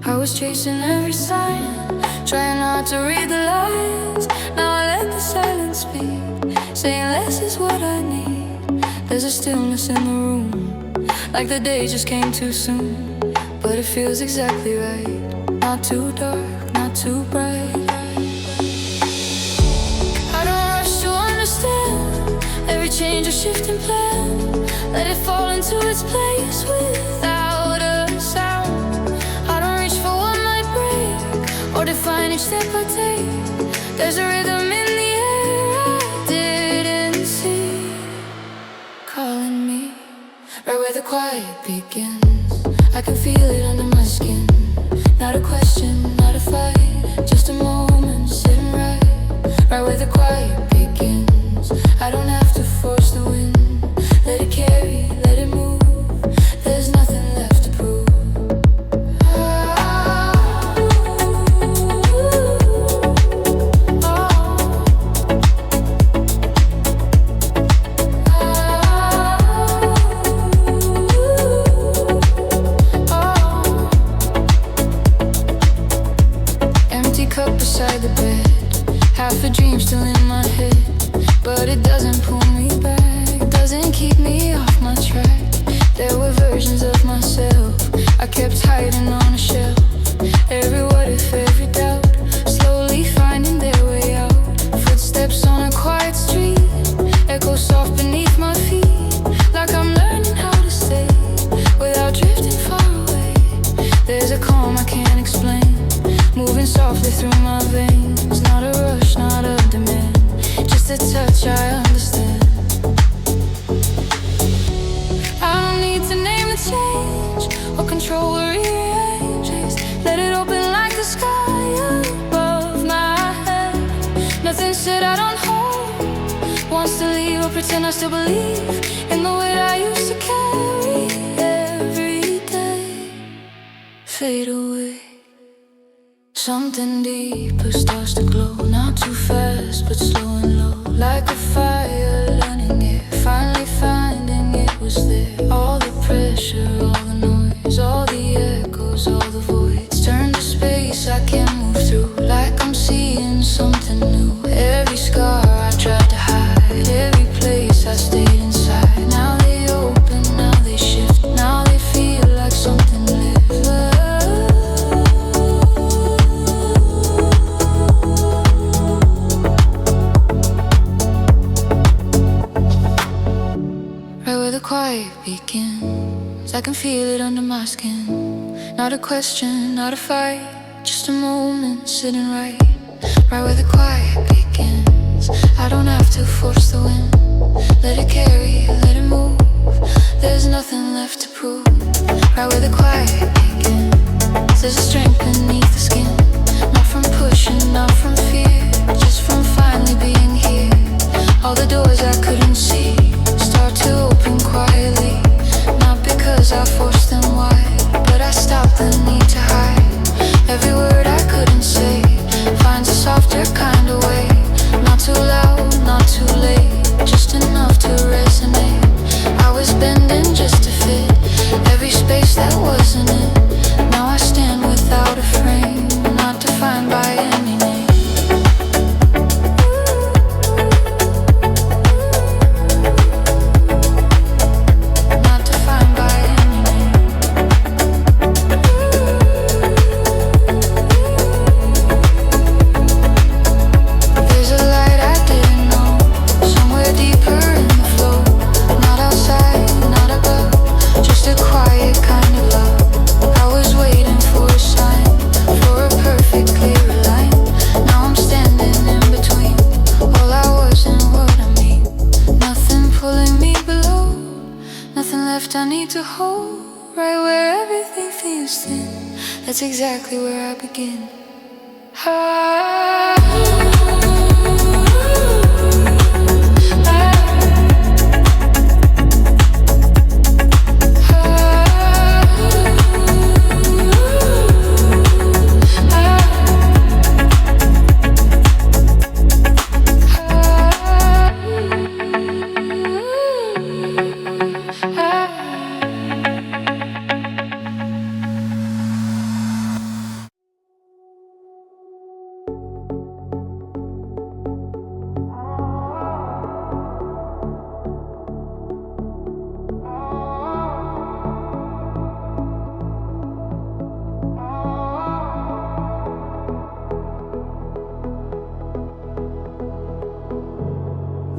I was chasing every sign, trying not to read the lines. Now I let the silence speak, saying less is what I need. There's a stillness in the room, like the day just came too soon. But it feels exactly right, not too dark, not too bright. I don't rush to understand every change or shift in plan. Let it fall into its place without a sound. I don't reach for what might break or define each step I take. There's a rhythm in the air I didn't see, calling me right where the quiet begins. I can feel it under my skin. Not a question, not a fight, just a moment sitting right where the quiet begins. I don't have to force the wind. Let it carry, let it move. There's nothing left to prove. Empty cup beside the bed, half a dream still in my head, but it doesn't pull me back. Doesn't keep me off my track. There were versions of myself I kept hiding on a shelf. Every what if, every doubt, slowly finding their way out. Footsteps on a quiet street, echo soft beneath my feet, like I'm learning how to stay without drifting far away. There's a calm I can't explain, moving softly through my veins. Not a rush, not a demand, just a touch I understand. Change or control or rearrange. Let it open like the sky above my head. Nothing said I don't hold, wants to leave or pretend I still believe in the weight I used to carry every day. Fade away. Something deeper starts to glow, not too fast but slow and low, like a fire learning it, finally finding it was there. All the pressure, all the noise, all the echoes, all the voids turn to space I can't move through, like I'm seeing something new. Every scar I tried to hide, every place I stayed inside. Now they open, now they shift, now they feel like something lives. Right where the quiet begins, I can feel it under my skin. Not a question, not a fight, just a moment sitting right where the quiet begins. I don't have to force the wind. Let it carry, let it move. There's nothing left to prove. Right where the quiet begins. There's a strength beneath the skin, not from pushing, not from fear, just from finally being here. All the doors I couldn't see start to open quietly, not because I forced them wide, but I stopped the need to hide. Every word I couldn't say finds a softer kind of way. Not too loud, not too late, just enough to resonate. I was bending just to fit every space that wasn't it. Now I stand without a frame, not defined by any name. Not defined by any name. is thin. That's exactly where I begin.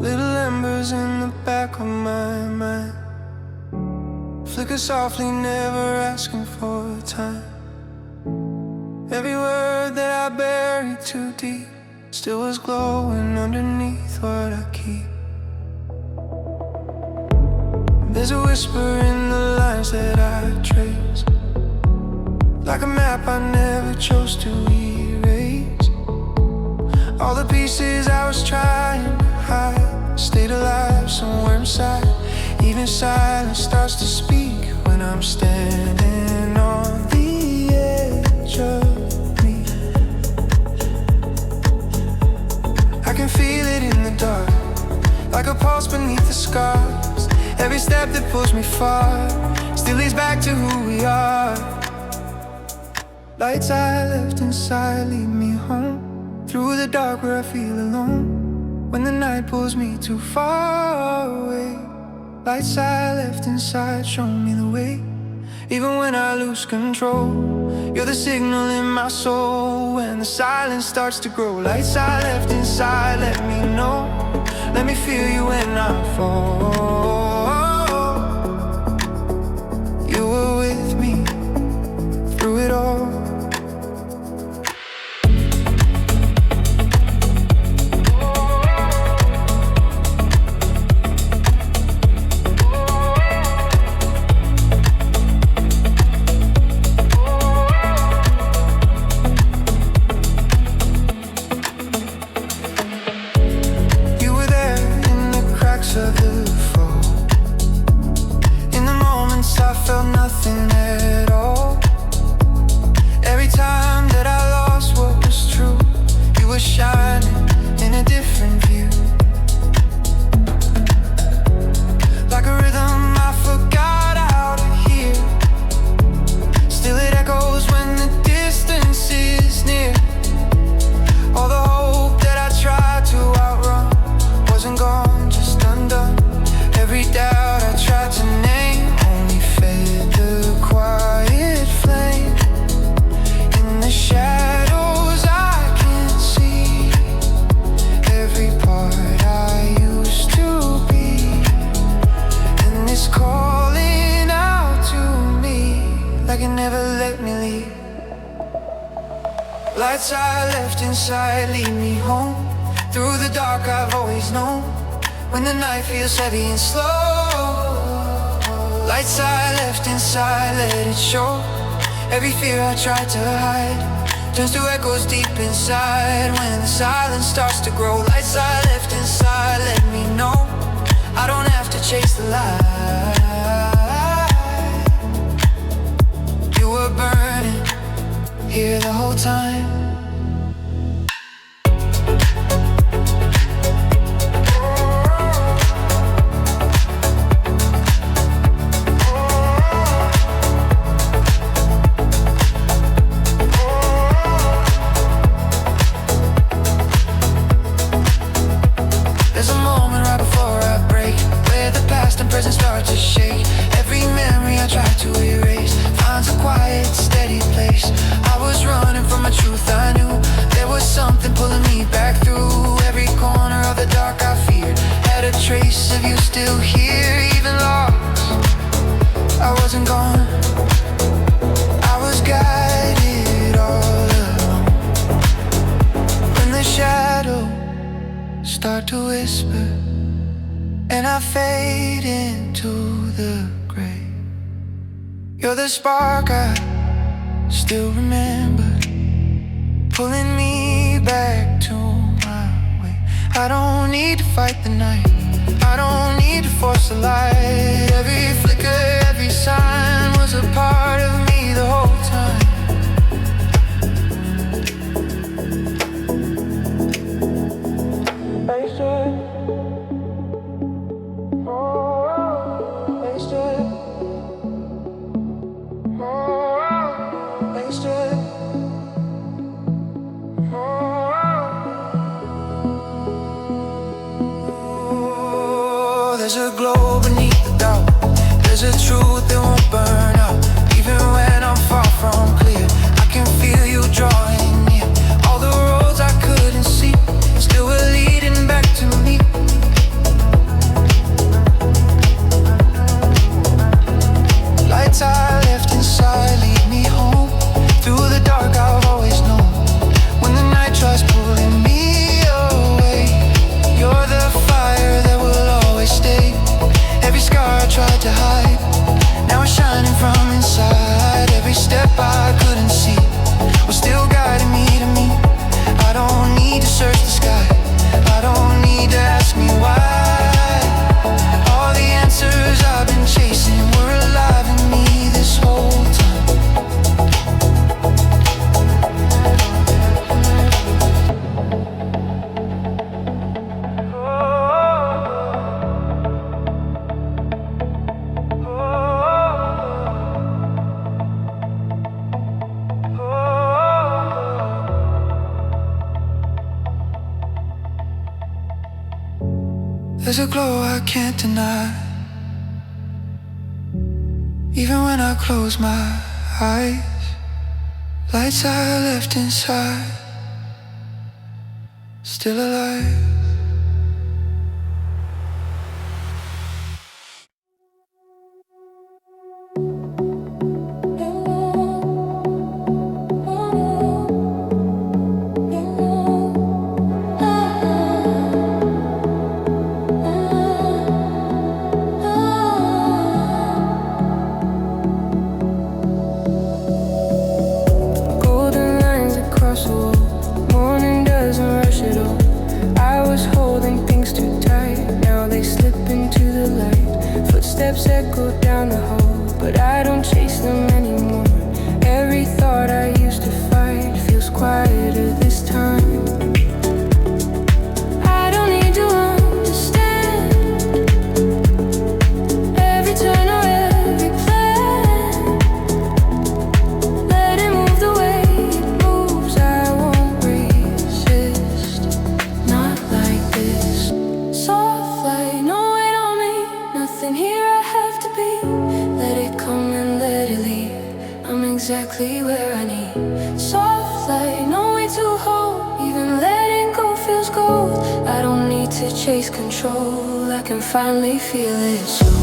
Little embers in the back of my mind, flicker softly, never asking for time. Every word that I buried too deep still was glowing underneath what I keep. There's a whisper in the lines that I trace, like a map I never chose to erase. All the pieces I was trying to hide stayed alive somewhere inside. Even silence starts to speak when I'm standing on the edge of me. I can feel it in the dark, like a pulse beneath the scars. Every step that pulls me far still leads back to who we are. Lights I left inside lead me home, through the dark where I feel alone. When the night pulls me too far away, lights I left inside show me the way. Even when I lose control, you're the signal in my soul. When the silence starts to grow, lights I left inside let me know. Let me feel you when I fall. You were with me through it all. Of the fall, in the moments I felt nothing at all. Every time that I lost what was true, you were shining in a different view. Like a rhythm I forgot how to hear, still it echoes when the distance is near. All the hope that I tried to outrun wasn't gone, undone. Every doubt I tried to name only fed the quiet flame. In the shadows I can see every part I used to be, and it's calling out to me like it never let me leave. Lights I left inside lead me home, through the dark I've always known. When the night feels heavy and slow, lights I left inside, let it show. Every fear I tried to hide turns to echoes deep inside. When the silence starts to grow, lights I left inside let me know I don't have to chase the light. You were burning here the whole time. Present start to shake. Every memory I try to erase finds a quiet, steady place. I was running from a truth I knew. There was something pulling me back through. Every corner of the dark I feared had a trace of you still here. Even lost, I wasn't gone, I was guided all along. When the shadows start to whisper and I fade into the gray, you're the spark I still remember, pulling me back to my way. I don't need to fight the night, I don't need to force the light. Every flicker, every sign was a part of me the whole time. Wasted, oh, wasted, oh, wasted, oh. There's a glow beneath the doubt, there's a truth that won't burn out. Even when I'm far from clear, I can feel you drawing near. All the roads I couldn't see still were leading back to me. Lights I left inside lead me home, through the dark I've always known. When the night tries pulling me away, you're the fire that will always stay. Every scar I tried to hide, now it's shining from inside. Every step I couldn't see was still guiding me to me. I don't need to search the sky, I don't need to ask me why. All the answers I've been chasing were alive in me this whole time. There's a glow I can't deny, even when I close my eyes. Lights I left inside, still alive. Steps echo down the hall, but I don't chase them anymore. Every thought I used to fight feels quieter this time. I don't need to understand every turn or every plan. Let it move the way it moves, I won't resist. Not like this. Soft light, no weight on me, nothing here exactly where I need. Soft light, no way to hold, even letting go feels gold. I don't need to chase control, I can finally feel it slow.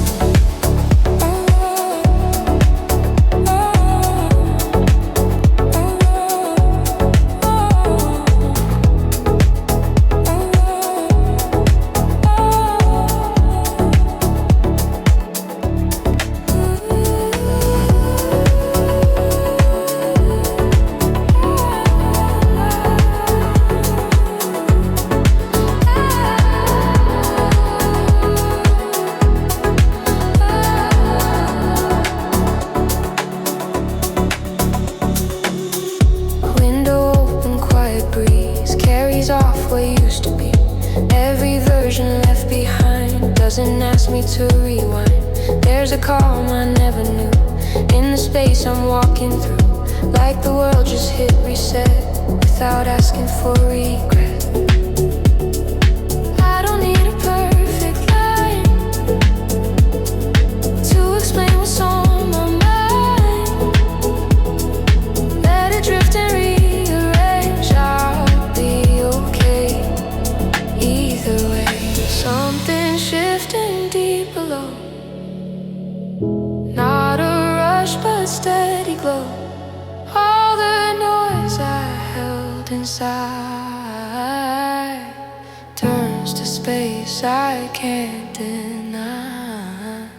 Doesn't ask me to rewind. There's a calm I never knew in the space I'm walking through, like the world just hit reset without asking for regret. I don't need a perfect line to explain what's on my mind. Let it drift and rearrange, I'll be okay either way. Something shifting deep below, not a rush but steady glow. All the noise I held inside turns to space I can't deny.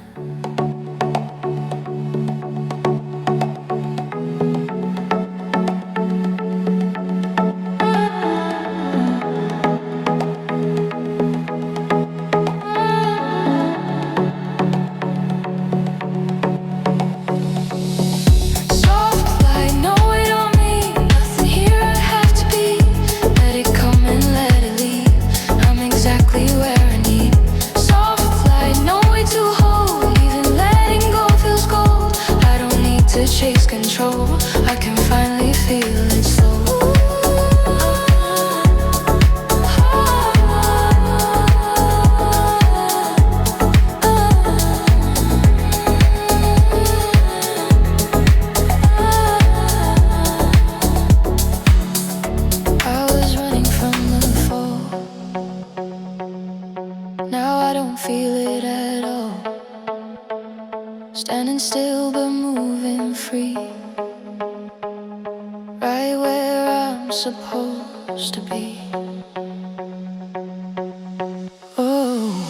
I can finally feel it slow. Feel it at all. Standing still but moving free, right where I'm supposed to be. Oh.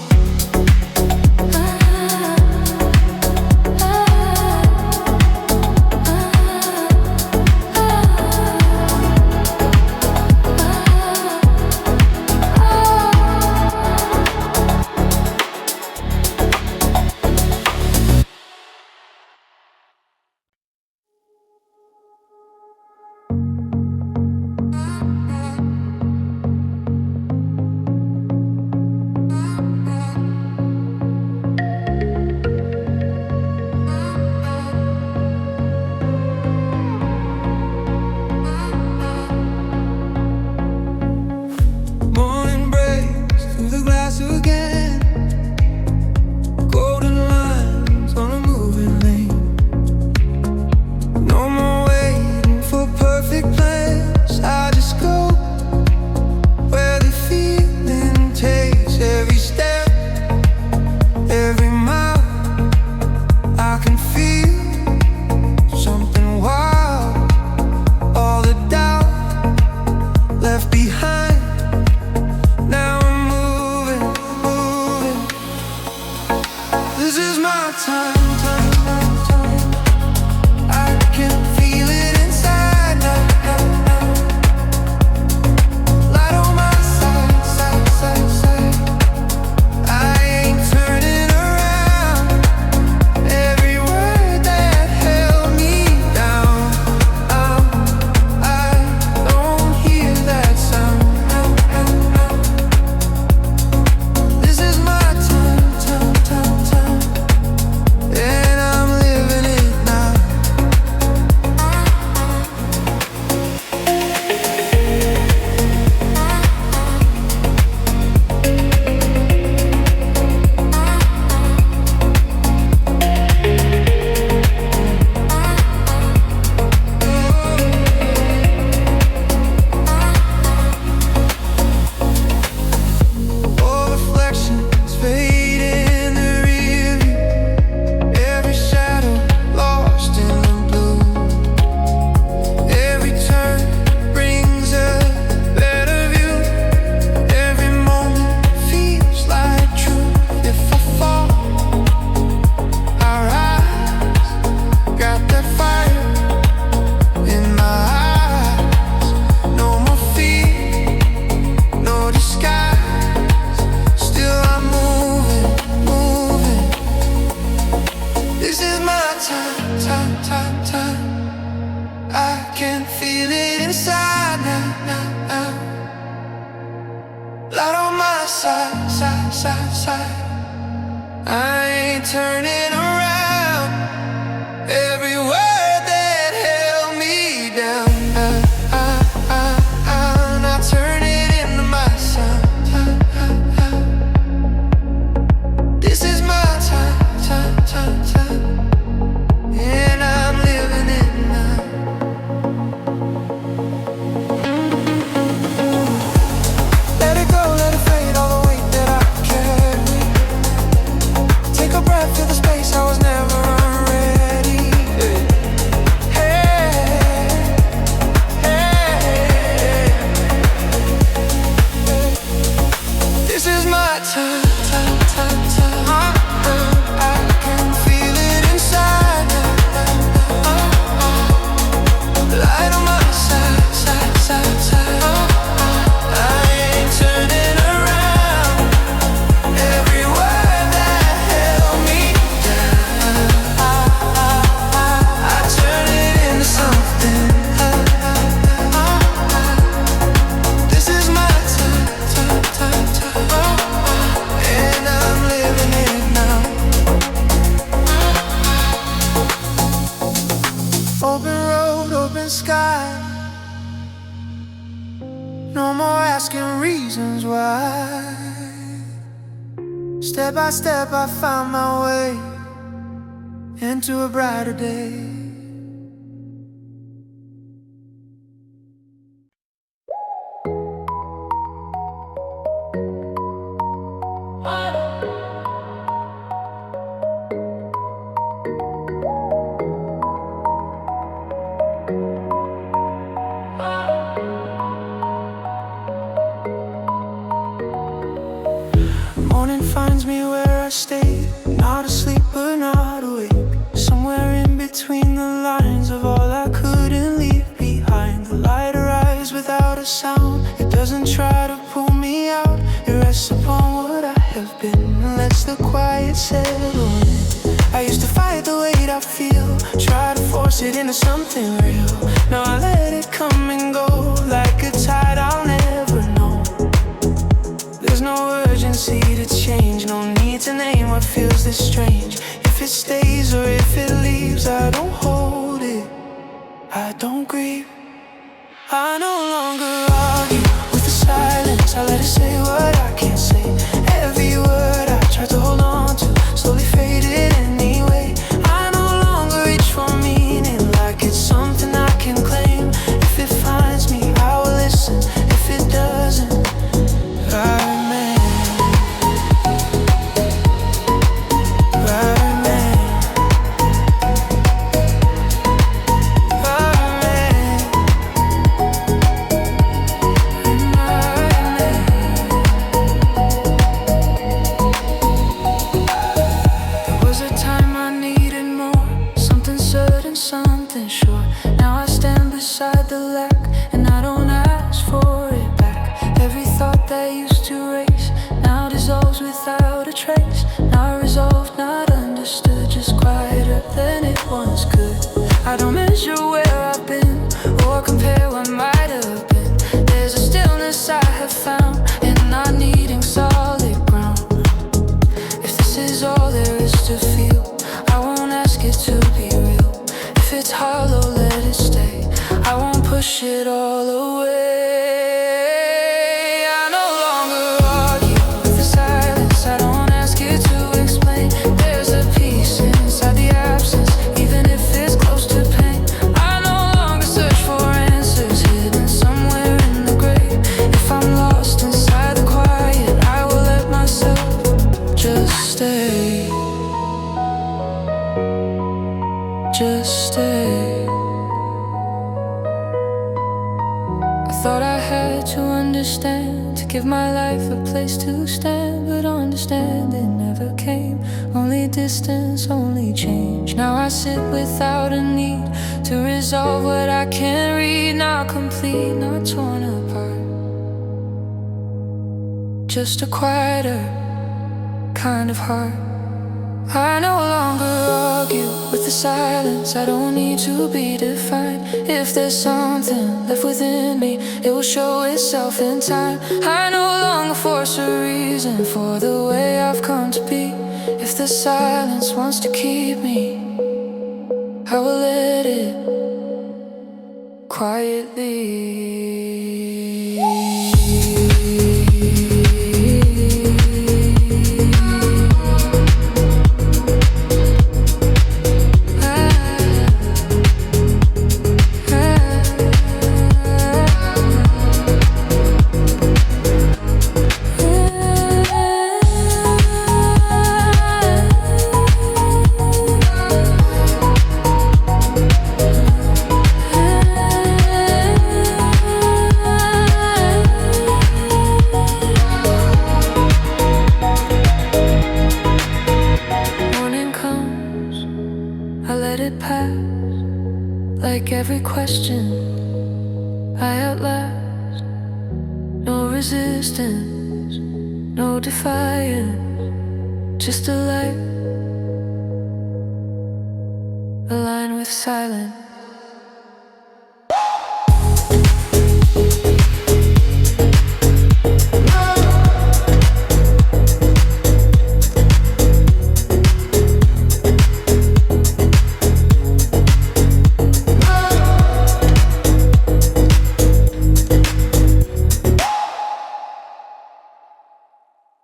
I ain't turning around. Every word that held me down, I turn it into my sound. This is my time, and I'm living it now. Let it go, let it fade, all the weight that I carry. Take a breath, feel the space open sky. No more asking reasons why. Step by step I found my way into a brighter day. Morning finds me where I stayed, not asleep but not awake, somewhere in between the lines of all I couldn't leave behind. The light arrives without a sound, it doesn't try to pull me out. It rests upon what I have been and lets the quiet settle in. I used to fight the weight I feel, try to force it into something real. Now I let it come and go like a tide I'll never know. There's no urgency to change, no need to name what feels this strange. If it stays or if it leaves, I don't hold it, I don't grieve. I no longer argue with the silence, I let it say what I can't say. Every word I tried to hold on to slowly faded anyway. I no longer reach for meaning like it's something I can claim. If it finds me, I will listen. If it doesn't, I remain. Something sure. Now I stand beside the lack, and I don't ask for it back. Every thought that used to race now dissolves without a trace. Not resolved, not understood, just quieter than it once could. I don't measure where I've been or compare what might have been. There's a stillness I have found in not needing solid ground. If this is all there is to feel, I won't ask it to be real. If it's hollow, let it stay, I won't push it all away. I no longer argue with the silence, I don't ask you to explain. There's a peace inside the absence, even if it's close to pain. I no longer search for answers hidden somewhere in the grave. If I'm lost inside the quiet, I will let myself just stay. Just stay. I thought I had to understand, to give my life a place to stand, but understanding never came. Only distance, only change. Now I sit without a need to resolve what I can't read. Not complete, not torn apart, just a quieter kind of heart. I no longer argue with the silence, I don't need to be defined. If there's something left within me, it will show itself in time. I no longer force a reason for the way I've come to be. If the silence wants to keep me, I will let it quietly. Like every question I outlast. No resistance, no defiance, just a light, a line with silence.